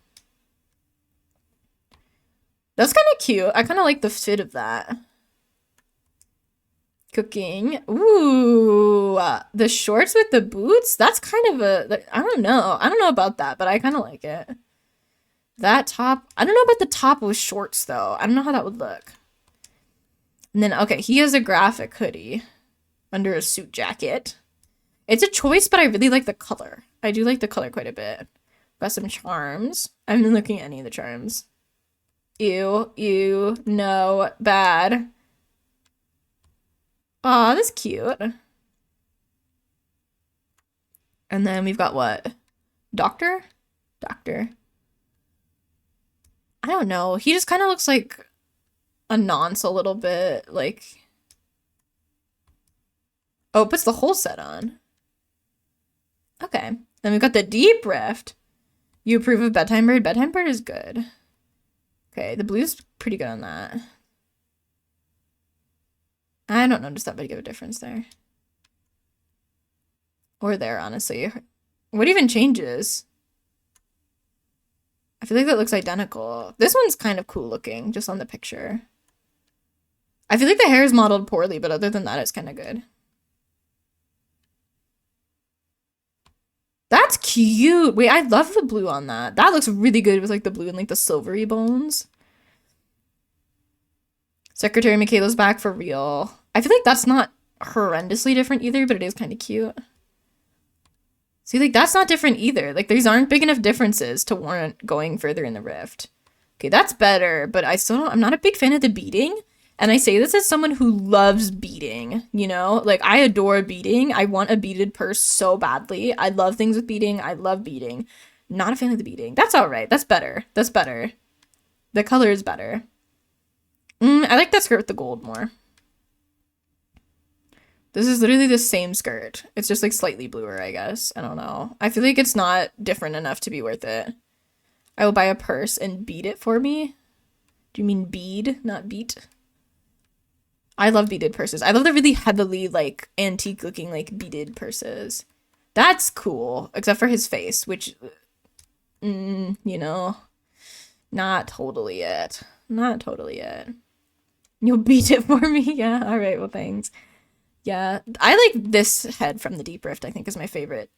That's kind of cute. I kind of like the fit of that. Cooking. Ooh, the shorts with the boots? That's kind of I don't know. I don't know about that, but I kind of like it. That top. I don't know about the top with shorts, though. I don't know how that would look. And then, okay, he has a graphic hoodie under a suit jacket. It's a choice, but I really like the color. I do like the color quite a bit. Got some charms. I haven't been looking at any of the charms. Ew, no, bad. Aw, that's cute. And then we've got what? Doctor? Doctor. I don't know. He just kind of looks like a nonce a little bit. Like... Oh, it puts the whole set on. Okay. Then we've got the Deep Rift. You approve of Bedtime Bird? Bedtime Bird is good. Okay, the blue's pretty good on that. I don't notice that big of a difference there. Or there, honestly. What even changes? I feel like that looks identical. This one's kind of cool looking, just on the picture. I feel like the hair is modeled poorly, but other than that, it's kind of good. That's cute! Wait, I love the blue on that. That looks really good with like the blue and like the silvery bones. Secretary Michaela's back for real. I feel like that's not horrendously different either, but it is kind of cute. See, like, that's not different either. Like, these aren't big enough differences to warrant going further in the rift. Okay, that's better, but I'm not a big fan of the beading. And I say this as someone who loves beading, you know? Like, I adore beading. I want a beaded purse so badly. I love things with beading. I love beading. Not a fan of the beading. That's all right. That's better. That's better. The color is better. I like that skirt with the gold more. This is literally the same skirt. It's just like slightly bluer, I guess. I don't know. I feel like it's not different enough to be worth it. I will buy a purse and bead it for me. Do you mean bead, not beat? I love beaded purses. I love the really heavily, like, antique looking, like, beaded purses. That's cool. Except for his face, which, you know, not totally it. Not totally it. You'll beat it for me? Yeah, alright, well, thanks. Yeah, I like this head from the Deep Rift, I think, is my favorite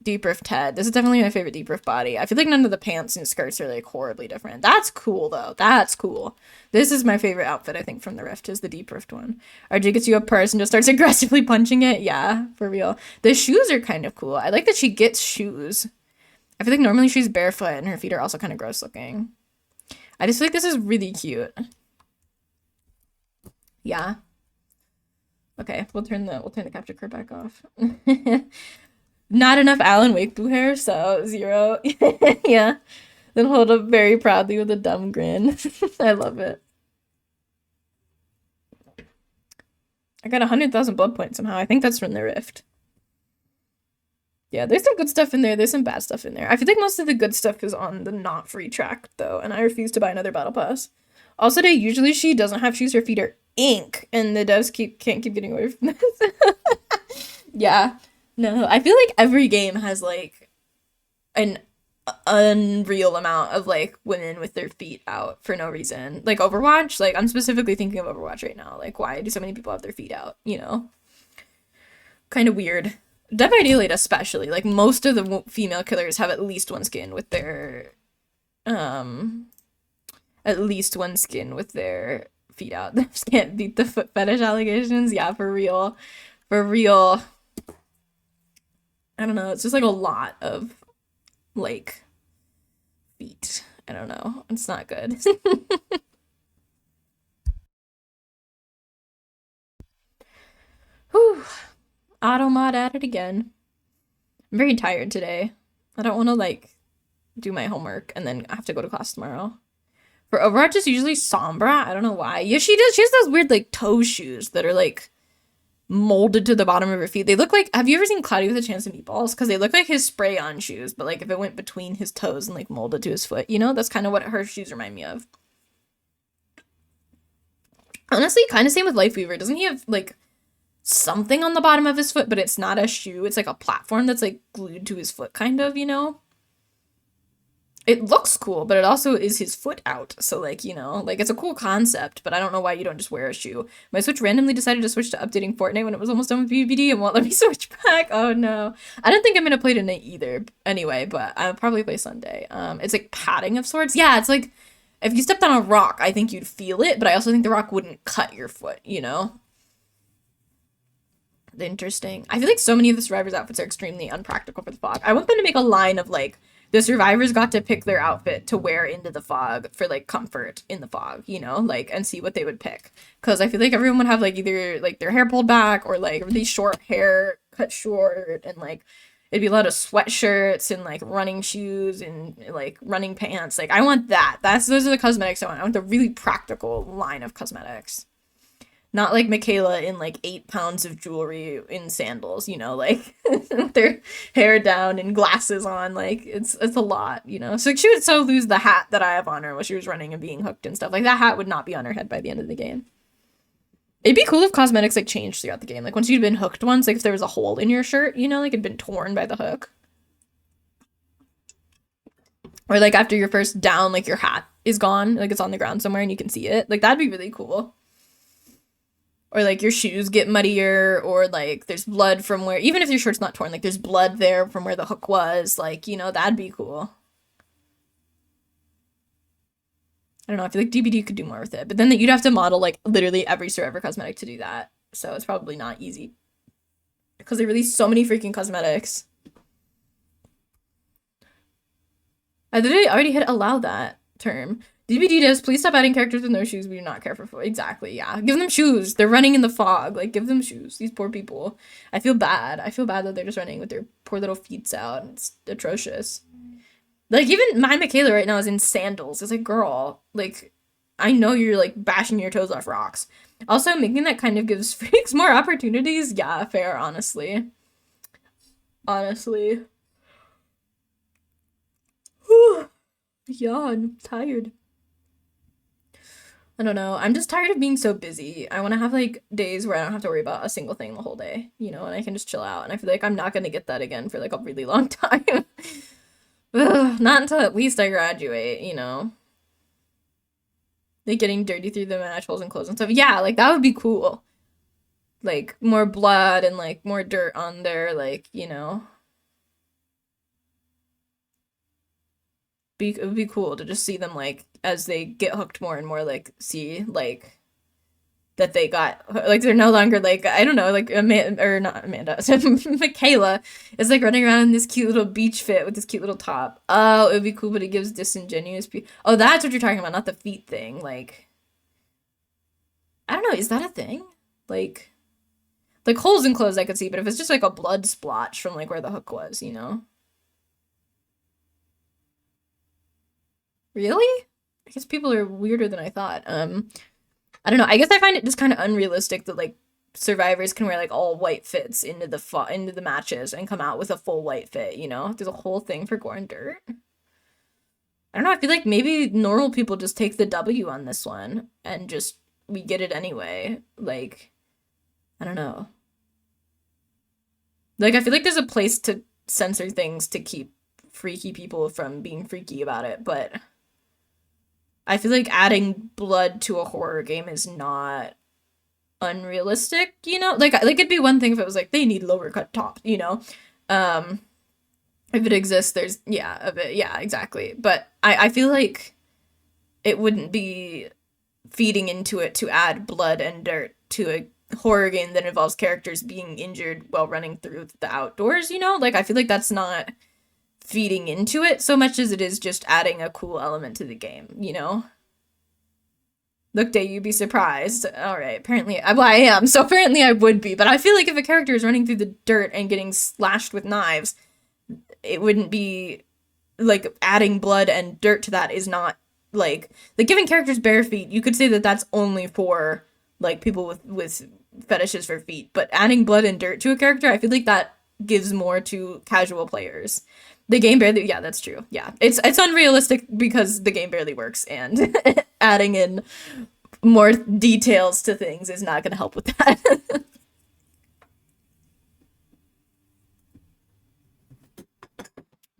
Deep Rift head. This is definitely my favorite Deep Rift body. I feel like none of the pants and skirts are, like, horribly different. That's cool, though. That's cool. This is my favorite outfit, I think, from the Rift, is the Deep Rift one. RJ gets you a purse and just starts aggressively punching it. Yeah, for real. The shoes are kind of cool. I like that she gets shoes. I feel like normally she's barefoot and her feet are also kind of gross looking. I just feel like this is really cute. Yeah. Okay, we'll turn the capture card back off. Not enough Alan Wake blue hair, so 0. Yeah. Then hold up very proudly with a dumb grin. I love it. I got 100,000 blood points somehow. I think that's from the Rift. Yeah, there's some good stuff in there. There's some bad stuff in there. I feel like most of the good stuff is on the not free track, though, and I refuse to buy another battle pass. Also, usually she doesn't have shoes. Her feet are ink, and the devs can't keep getting away from this. Yeah. No, I feel like every game has, like, an unreal amount of, like, women with their feet out for no reason. Like, Overwatch, like, I'm specifically thinking of Overwatch right now. Like, why do so many people have their feet out, you know? Kind of weird. Dead by Daylight especially. Like, most of the female killers have at least one skin with their, at least one skin with their feet out. They just can't beat the foot fetish allegations. Yeah, for real. For real. I don't know. It's just like a lot of, like, feet. I don't know. It's not good. Whew. Automod at it again. I'm very tired today. I don't want to like do my homework and then I have to go to class tomorrow. For Overwatch, it's usually Sombra. I don't know why. Yeah, she does. She has those weird like toe shoes that are like molded to the bottom of her feet. They look like, have you ever seen Cloudy with a Chance of Meatballs? Because they look like his spray-on shoes, but like if it went between his toes and like molded to his foot, you know? That's kind of what her shoes remind me of. Honestly, kind of same with Lifeweaver. Doesn't he have like something on the bottom of his foot, but it's not a shoe? It's like a platform that's like glued to his foot, kind of, you know? It looks cool, but it also is his foot out. So like, you know, like it's a cool concept, but I don't know why you don't just wear a shoe. My Switch randomly decided to switch to updating Fortnite when it was almost done with PvP and won't let me switch back. Oh no. I don't think I'm gonna play tonight either anyway, but I'll probably play Sunday. It's like padding of sorts. Yeah, it's like if you stepped on a rock, I think you'd feel it, but I also think the rock wouldn't cut your foot, you know? Interesting. I feel like so many of the survivors' outfits are extremely unpractical for the fog. I want them to make a line of like the survivors got to pick their outfit to wear into the fog for like comfort in the fog, you know, like, and see what they would pick. Because I feel like everyone would have like either like their hair pulled back or like really short hair cut short, and like it'd be a lot of sweatshirts and like running shoes and like running pants. Like I want that. Those are the cosmetics I want. I want the really practical line of cosmetics. Not like Michaela in like 8 pounds of jewelry in sandals, you know, like their hair down and glasses on. Like it's a lot, you know. So she would so lose the hat that I have on her while she was running and being hooked and stuff. Like that hat would not be on her head by the end of the game. It'd be cool if cosmetics like changed throughout the game. Like once you'd been hooked once, like if there was a hole in your shirt, you know, like it'd been torn by the hook. Or like after your first down, like your hat is gone, like it's on the ground somewhere and you can see it. Like that'd be really cool. Or like your shoes get muddier, or like there's blood from where, even if your shirt's not torn, like there's blood there from where the hook was, like, you know, that'd be cool. I don't know, I feel like DBD could do more with it, but then you'd have to model like literally every survivor cosmetic to do that, so it's probably not easy. Because they release so many freaking cosmetics. I literally already hit allow that term. DBD does, please stop adding characters with no shoes we do not care for. Exactly, yeah. Give them shoes. They're running in the fog. Like, give them shoes. These poor people. I feel bad. I feel bad that they're just running with their poor little feet out. It's atrocious. Like, even my Michaela right now is in sandals. It's like, girl, like, I know you're, like, bashing your toes off rocks. Also, making that kind of gives freaks more opportunities. Yeah, fair, honestly. Honestly. Whew. Yeah, I'm tired. I don't know. I'm just tired of being so busy. I want to have like days where I don't have to worry about a single thing the whole day, you know, and I can just chill out. And I feel like I'm not going to get that again for like a really long time. Ugh, not until at least I graduate, you know. Like getting dirty through the match holes and clothes and stuff. Yeah, like that would be cool. Like more blood and like more dirt on there, like, you know. It would be cool to just see them like as they get hooked more and more, like see like that they got like they're no longer like, I don't know, like Michaela is like running around in this cute little beach fit with this cute little top. Oh, it would be cool, but it gives disingenuous oh, that's what you're talking about, not the feet thing. Like I don't know, is that a thing? Like holes in clothes I could see, but if it's just like a blood splotch from like where the hook was, you know. Really? I guess people are weirder than I thought. I don't know. I guess I find it just kind of unrealistic that like survivors can wear like all white fits into the matches and come out with a full white fit, you know? There's a whole thing for gore and dirt. I don't know. I feel like maybe normal people just take the W on this one and just we get it anyway. Like I don't know. Like I feel like there's a place to censor things to keep freaky people from being freaky about it, but I feel like adding blood to a horror game is not unrealistic, you know? Like it'd be one thing if it was like, they need lower cut tops, you know? If it exists, there's, yeah, exactly. But I feel like it wouldn't be feeding into it to add blood and dirt to a horror game that involves characters being injured while running through the outdoors, you know? Like, I feel like that's not feeding into it so much as it is just adding a cool element to the game, you know? Look, Day, you'd be surprised. All right, apparently, well, I am, so apparently I would be, but I feel like if a character is running through the dirt and getting slashed with knives, it wouldn't be, like, adding blood and dirt to that is not, like giving characters bare feet, you could say that that's only for, like, people with fetishes for feet, but adding blood and dirt to a character, I feel like that gives more to casual players. The game barely, yeah, that's true. Yeah, it's unrealistic because the game barely works, and adding in more details to things is not going to help with that.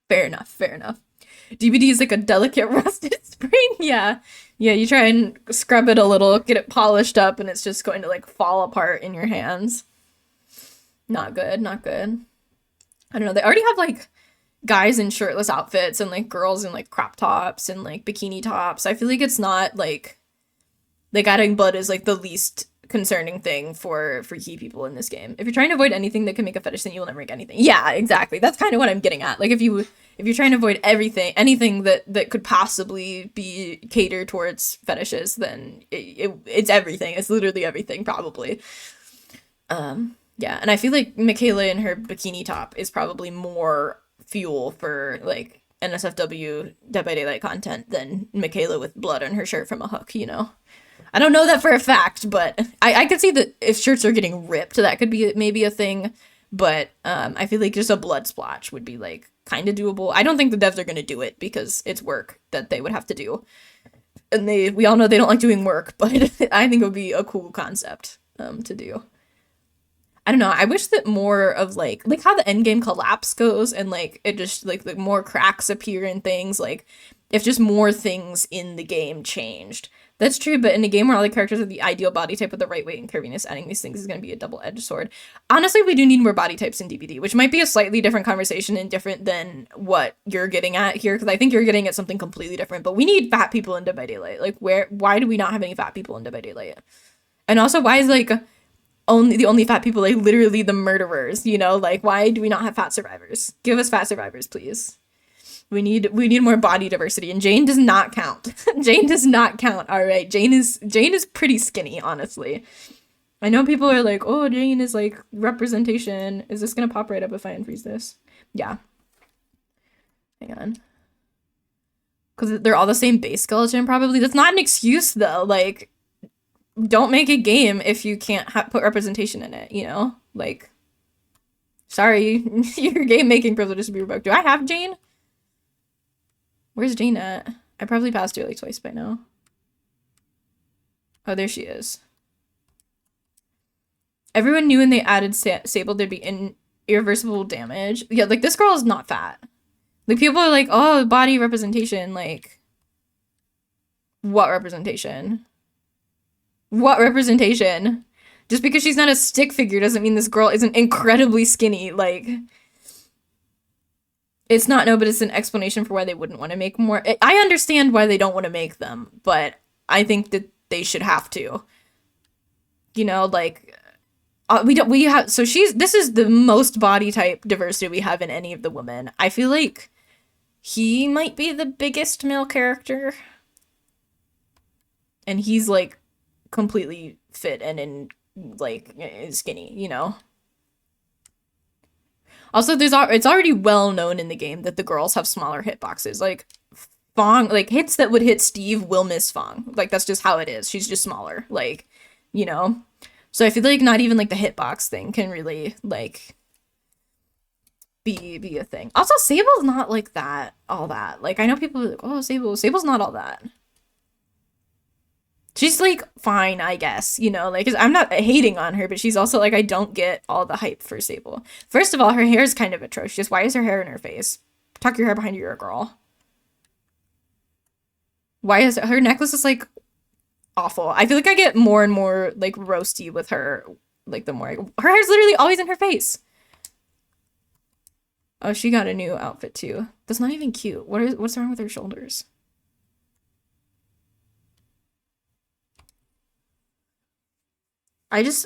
Fair enough, fair enough. DBD is like a delicate rusted spring. Yeah, you try and scrub it a little, get it polished up, and it's just going to like fall apart in your hands. Not good, not good. I don't know, they already have like guys in shirtless outfits and like girls in like crop tops and like bikini tops. I feel like it's not like adding blood is like the least concerning thing for key people in this game. If you're trying to avoid anything that can make a fetish, then you will never make anything. Yeah, exactly. That's kind of what I'm getting at. Like if you're trying to avoid anything that could possibly be catered towards fetishes, then it's everything. It's literally everything, probably. Yeah, and I feel like Michaela in her bikini top is probably more fuel for like NSFW Dead by Daylight content than Michaela with blood on her shirt from a hook, you know? I don't know that for a fact, but I could see that if shirts are getting ripped, that could be maybe a thing, but I feel like just a blood splotch would be like kind of doable. I don't think the devs are going to do it because it's work that they would have to do. And we all know they don't like doing work, but I think it would be a cool concept to do. I don't know. I wish that more of like how the endgame collapse goes and like it just like more cracks appear in things, like if just more things in the game changed. That's true, but in a game where all the characters are the ideal body type with the right weight and curviness, adding these things is going to be a double-edged sword. Honestly, we do need more body types in DBD, which might be a slightly different conversation and different than what you're getting at here, because I think you're getting at something completely different, but we need fat people in Dead by Daylight. Like, why do we not have any fat people in Dead by Daylight? And also, why is, like, the only fat people, like, literally the murderers, you know? Like, why do we not have fat survivors? Give us fat survivors, please. We need more body diversity, and Jane does not count. Jane does not count. All right, Jane is pretty skinny, honestly. I know people are like, "Oh, Jane is like representation." Is this gonna pop right up if I unfreeze this? Yeah. Hang on. Because they're all the same base skeleton, probably. That's not an excuse, though. Like, don't make a game if you can't put representation in it. You know, like, sorry, your game making privileges to be revoked. Do I have Jane? Where's Jane at? I probably passed her like twice by now. Oh, there she is. Everyone knew when they added Sable there'd be irreversible damage. Yeah, like this girl is not fat. Like people are like, oh, body representation. Like, what representation? What representation? Just because she's not a stick figure doesn't mean this girl isn't incredibly skinny. Like, it's not no, but it's an explanation for why they wouldn't want to make more. I understand why they don't want to make them, but I think that they should have to. You know, like, this is the most body type diversity we have in any of the women. I feel like he might be the biggest male character. And he's, like, completely fit and skinny, you know? Also, it's already well known in the game that the girls have smaller hitboxes. Like, Fong, like, hits that would hit Steve will miss Fong. Like, that's just how it is. She's just smaller. Like, you know? So I feel like not even, like, the hitbox thing can really, like, be a thing. Also, Sable's not, like, all that. Like, I know people are like, oh, Sable's not all that. She's, like, fine, I guess, you know, like, 'cause I'm not hating on her, but she's also, like, I don't get all the hype for Sable. First of all, her hair is kind of atrocious. Why is her hair in her face? Tuck your hair behind you, you're a girl. Why is her necklace is, like, awful. I feel like I get more and more, like, roasty with her, like, the more her hair's literally always in her face. Oh, she got a new outfit, too. That's not even cute. What's wrong with her shoulders?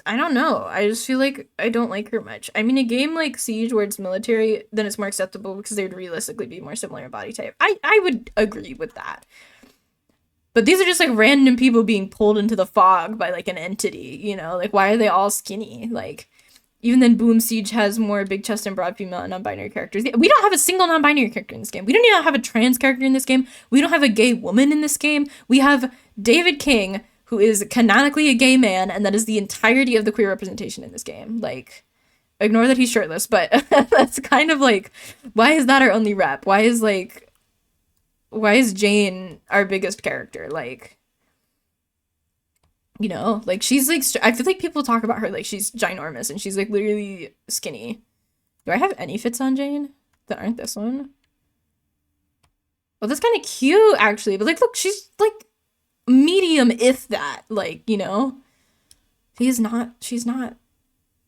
I don't know. I just feel like I don't like her much. I mean, a game like Siege where it's military, then it's more acceptable because they would realistically be more similar in body type. I would agree with that. But these are just like random people being pulled into the fog by like an entity, you know? Like, why are they all skinny? Like, even then, Boom Siege has more big chest and broad female and non-binary characters. We don't have a single non-binary character in this game. We don't even have a trans character in this game. We don't have a gay woman in this game. We have David King, who is canonically a gay man, and that is the entirety of the queer representation in this game. Like, ignore that he's shirtless, but that's kind of like, why is that our only rep? Why is Jane our biggest character? Like, you know, like she's like, I feel like people talk about her like she's ginormous and she's like literally skinny. Do I have any fits on Jane that aren't this one? Well, that's kind of cute actually, but like, look, she's like medium, if that, like, you know, she's not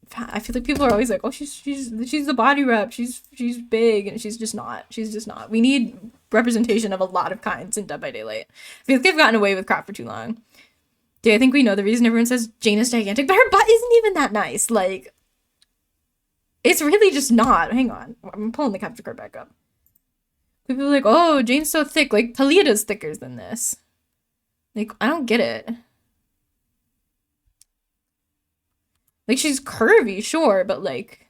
fat. I feel like people are always like, oh, she's the body rep, she's big, and she's just not. We need representation of a lot of kinds in Dead by Daylight. I feel like they've gotten away with crap for too long. Do I think we know the reason everyone says Jane is gigantic, but her butt isn't even that nice. Like, it's really just not. Hang on, I'm pulling the capture card back up. People are like, oh, Jane's so thick. Like, Talia's thicker than this. Like, I don't get it. Like, she's curvy, sure, but like,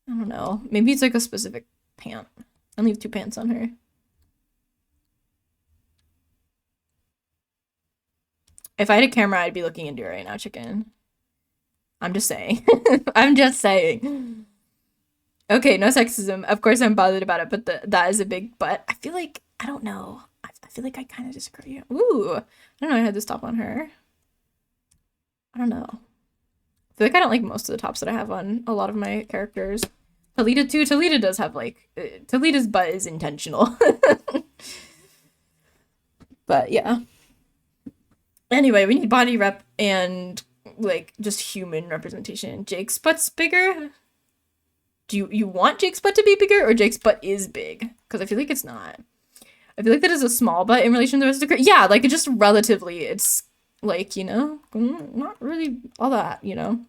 I don't know. Maybe it's like a specific pant. I leave 2 pants on her. If I had a camera, I'd be looking into it right now, chicken. I'm just saying. I'm just saying. Okay, no sexism. Of course I'm bothered about it, but that is a big but. I feel like, I don't know. I feel like I kind of disagree. Ooh. I don't know I had this top on her. I don't know. I feel like I don't like most of the tops that I have on a lot of my characters. Talita too. Talita does have like, Talita's butt is intentional. But yeah. Anyway, we need body rep and like just human representation. Jake's butt's bigger. Do you want Jake's butt to be bigger, or Jake's butt is big? Because I feel like it's not. I feel like that is a small butt in relation to the rest of the yeah, like it just relatively, it's like, you know, not really all that, you know.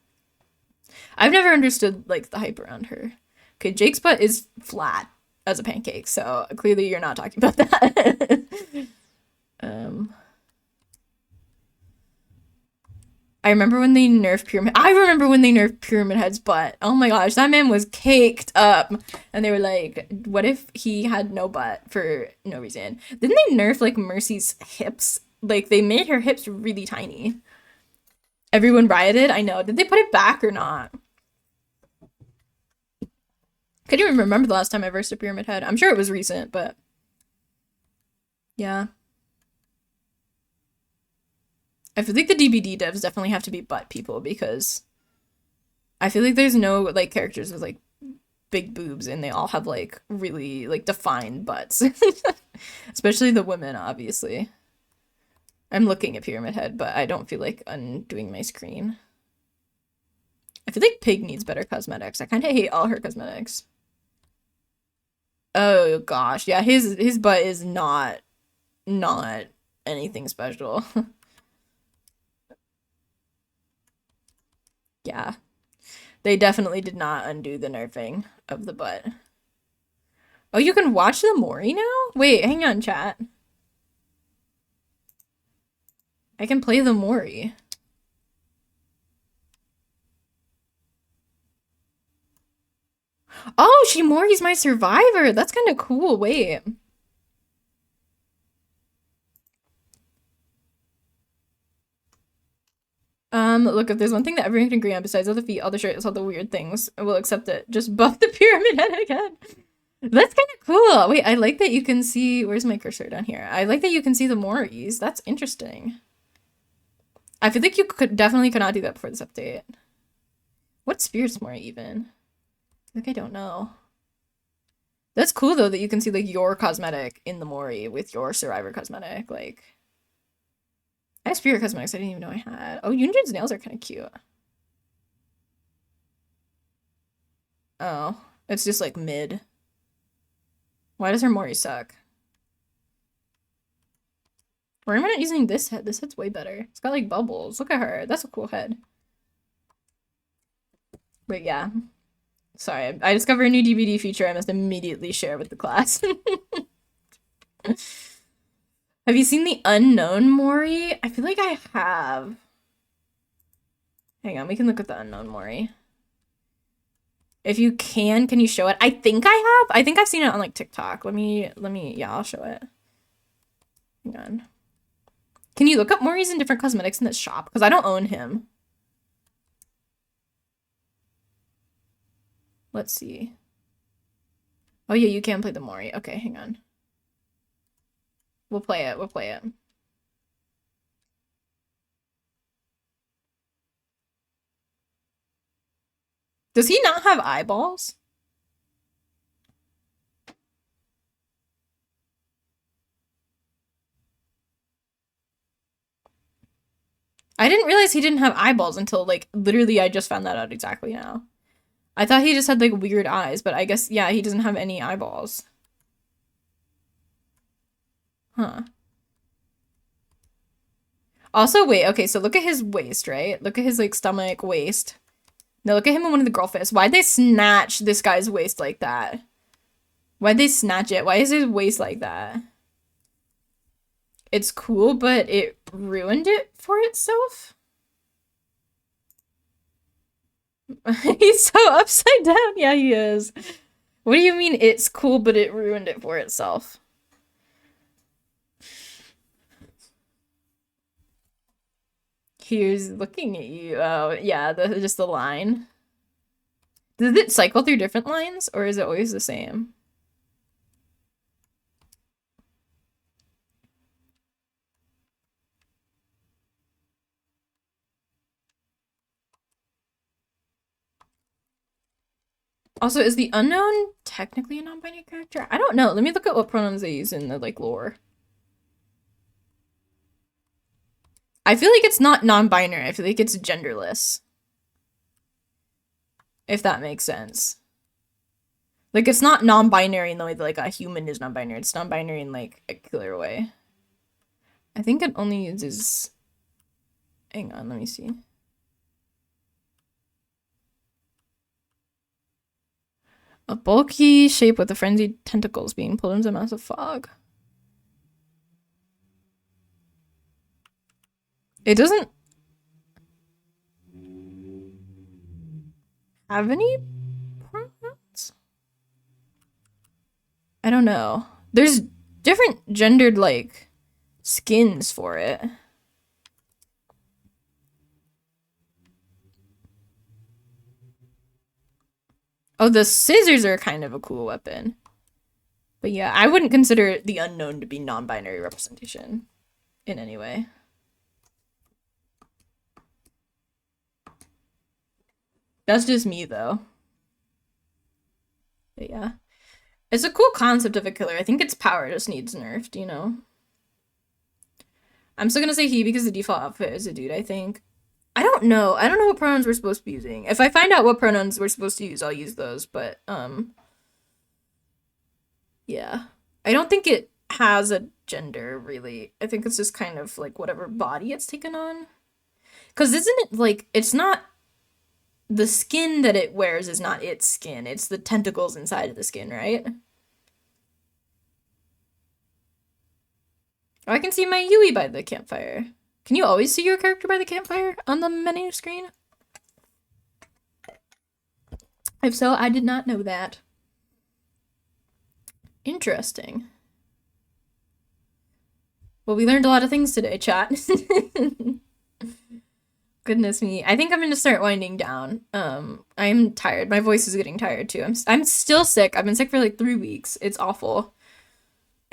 I've never understood like the hype around her. Okay, Jake's butt is flat as a pancake, so clearly you're not talking about that. I remember when they nerfed Pyramid Head's butt. Oh my gosh, that man was caked up. And they were like, what if he had no butt for no reason? Didn't they nerf like Mercy's hips? Like they made her hips really tiny. Everyone rioted, I know. Did they put it back or not? Couldn't even remember the last time I versed a Pyramid Head. I'm sure it was recent, but yeah. I feel like the DBD devs definitely have to be butt people, because I feel like there's no like characters with like big boobs and they all have like really like defined butts. Especially the women, obviously. I'm looking at Pyramid Head, but I don't feel like undoing my screen. I feel like Pig needs better cosmetics. I kind of hate all her cosmetics. Oh gosh, yeah, his butt is not anything special. Yeah, they definitely did not undo the nerfing of the butt. Oh, you can watch the Mori now? Wait, hang on, chat. I can play the Mori. Oh, she Mori's my survivor. That's kind of cool. Wait. Look, if there's one thing that everyone can agree on besides all the feet, all the shirts, all the weird things, we'll accept it. Just buff the Pyramid Head again. That's kind of cool. Wait, I like that you can see, where's my cursor down here? I like that you can see the Moris. That's interesting. I feel like you definitely could not do that before this update. What's Spirit's Mori even? I think I don't know. That's cool though that you can see like your cosmetic in the Mori with your survivor cosmetic. Like, I have Spirit cosmetics I didn't even know I had. Oh, Yunjin's nails are kind of cute. Oh, it's just like mid. Why does her Mori suck? Why am I not using this head? This head's way better. It's got like bubbles. Look at her. That's a cool head. But yeah. Sorry, I discovered a new DVD feature I must immediately share with the class. Have you seen The Unknown Mori? I feel like I have. Hang on, we can look at The Unknown Mori. If you can you show it? I think I have. I think I've seen it on like TikTok. Let me, yeah, I'll show it. Hang on. Can you look up Mori's in different cosmetics in this shop? Because I don't own him. Let's see. Oh yeah, you can play the Mori. Okay, hang on. We'll play it. We'll play it. Does he not have eyeballs? I didn't realize he didn't have eyeballs until, like, literally I just found that out exactly now. I thought he just had, like, weird eyes, but I guess, yeah, he doesn't have any eyeballs. Huh. Also, wait, okay, so look at his waist, right? Look at his, like, stomach, waist. Now look at him in one of the girl fists. Why'd they snatch this guy's waist like that? Why'd they snatch it? Why is his waist like that? It's cool, but it ruined it for itself? He's so upside down. Yeah, he is. What do you mean it's cool, but it ruined it for itself? Here's looking at you. Oh, yeah, just the line. Does it cycle through different lines, or is it always the same? Also, is the unknown technically a non-binary character? I don't know. Let me look at what pronouns they use in the, like, lore. I feel like it's not non-binary. I feel like it's genderless. If that makes sense. Like, it's not non-binary in the way that, like, a human is non-binary. It's non-binary in, like, a clear way. I think it only uses... Hang on, let me see. A bulky shape with the frenzied tentacles being pulled into a massive fog. It doesn't have any pronouns? I don't know. There's different gendered, like, skins for it. Oh, the scissors are kind of a cool weapon. But yeah, I wouldn't consider the unknown to be non-binary representation in any way. That's just me, though. But yeah. It's a cool concept of a killer. I think its power just needs nerfed, you know? I'm still gonna say he because the default outfit is a dude, I think. I don't know. I don't know what pronouns we're supposed to be using. If I find out what pronouns we're supposed to use, I'll use those, but, yeah. I don't think it has a gender, really. I think it's just kind of, like, whatever body it's taken on. Because isn't it, like, it's not... The skin that it wears is not its skin. It's the tentacles inside of the skin, right? Oh, I can see my Yui by the campfire. Can you always see your character by the campfire on the menu screen? If so, I did not know that. Interesting. Well, we learned a lot of things today, chat. Goodness me. I think I'm gonna start winding down. I'm tired. My voice is getting tired too. I'm still sick. I've been sick for like 3 weeks. It's awful.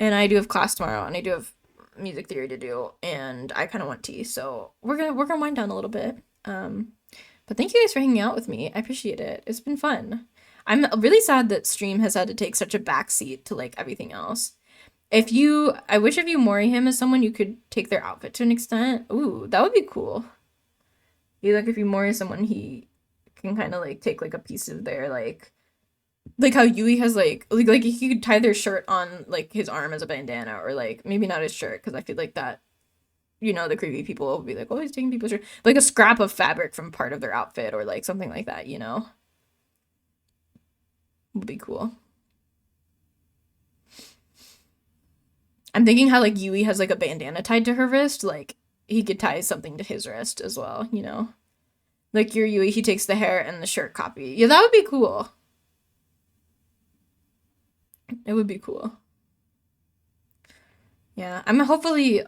And I do have class tomorrow, and I do have music theory to do, and I kind of want tea, so we're gonna wind down a little bit. But thank you guys for hanging out with me. I appreciate it. It's been fun. I'm really sad that stream has had to take such a backseat to like everything else. I wish if you Mori him as someone, you could take their outfit to an extent. Ooh, that would be cool. Like if you Mori someone, he can kind of like take like a piece of their like how Yui has like he could tie their shirt on like his arm as a bandana, or like maybe not his shirt, because I feel like that, you know, the creepy people will be like, oh, he's taking people's shirt, like a scrap of fabric from part of their outfit or like something like that, you know. Would be cool. I'm thinking how like Yui has like a bandana tied to her wrist, like he could tie something to his wrist as well, you know? Like your Yui, he takes the hair and the shirt copy. Yeah, that would be cool. It would be cool. Yeah, I'm hopefully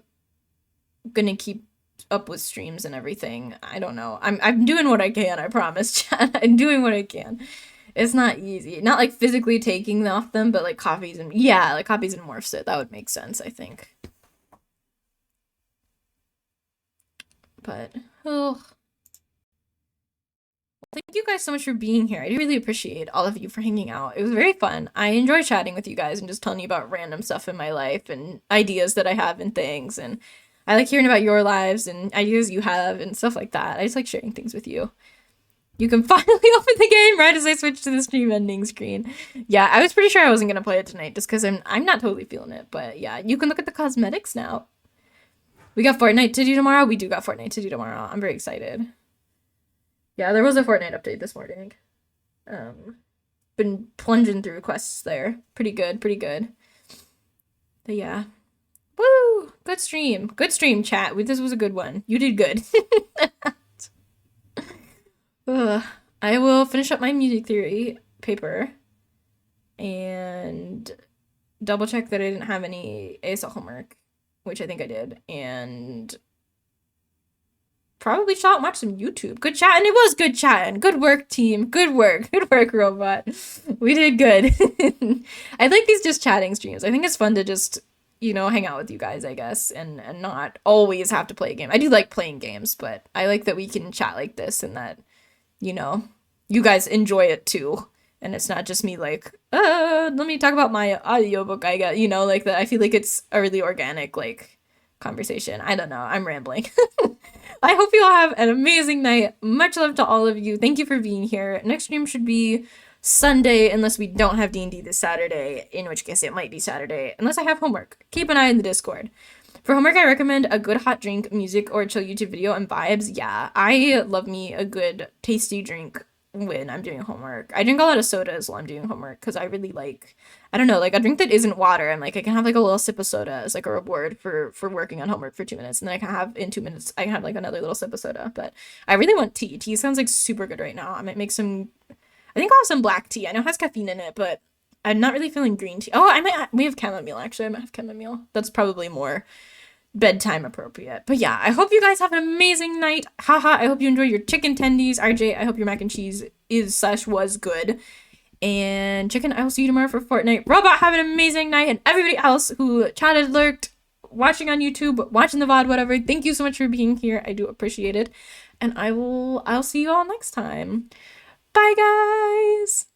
gonna keep up with streams and everything. I don't know. I'm doing what I can, I promise, chat. I'm doing what I can. It's not easy. Not like physically taking off them, but like copies and yeah, like copies and morphs it. That would make sense, I think. But oh, thank you guys so much for being here. I do really appreciate all of you for hanging out. It was very fun. I enjoy chatting with you guys and just telling you about random stuff in my life and ideas that I have and things. And I like hearing about your lives and ideas you have and stuff like that. I just like sharing things with you. You can finally open the game right as I switch to the stream ending screen. Yeah, I was pretty sure I wasn't gonna play it tonight just because I'm not totally feeling it. But yeah, you can look at the cosmetics now. We got Fortnite to do tomorrow. We do got Fortnite to do tomorrow. I'm very excited. Yeah, there was a Fortnite update this morning. Been plunging through quests there. Pretty good, pretty good. But yeah. Woo! Good stream. Good stream, chat. This was a good one. You did good. I will finish up my music theory paper and double check that I didn't have any ASL homework, which I think I did, and probably chill out and watch some YouTube. Good chat, and it was good chatting. Good work, team. Good work. Good work, robot. We did good. I like these just chatting streams. I think it's fun to just, you know, hang out with you guys, I guess, and not always have to play a game. I do like playing games, but I like that we can chat like this and that, you know, you guys enjoy it too. And it's not just me like, let me talk about my audiobook I got, you know, like that. I feel like it's a really organic, like, conversation. I don't know. I'm rambling. I hope you all have an amazing night. Much love to all of you. Thank you for being here. Next stream should be Sunday, unless we don't have D&D this Saturday, in which case it might be Saturday, unless I have homework. Keep an eye on the Discord. For homework, I recommend a good hot drink, music, or a chill YouTube video and vibes. Yeah, I love me a good tasty drink when I'm doing homework. I drink a lot of sodas while I'm doing homework because I really like, I don't know, like a drink that isn't water. I'm like, I can have like a little sip of soda as like a reward for working on homework for 2 minutes. And then I can have, in 2 minutes, I can have like another little sip of soda. But I really want tea. Tea sounds like super good right now. I might make some, I think I'll have some black tea. I know it has caffeine in it, but I'm not really feeling green tea. Oh, we have chamomile actually. I might have chamomile. That's probably more bedtime appropriate. But yeah, I hope you guys have an amazing night. Haha, I hope you enjoy your chicken tendies. RJ, I hope your mac and cheese was good. And Chicken, I will see you tomorrow for Fortnite. Robot, have an amazing night. And everybody else who chatted, lurked, watching on YouTube, watching the VOD, whatever, thank you so much for being here. I do appreciate it. And I'll see you all next time. Bye, guys!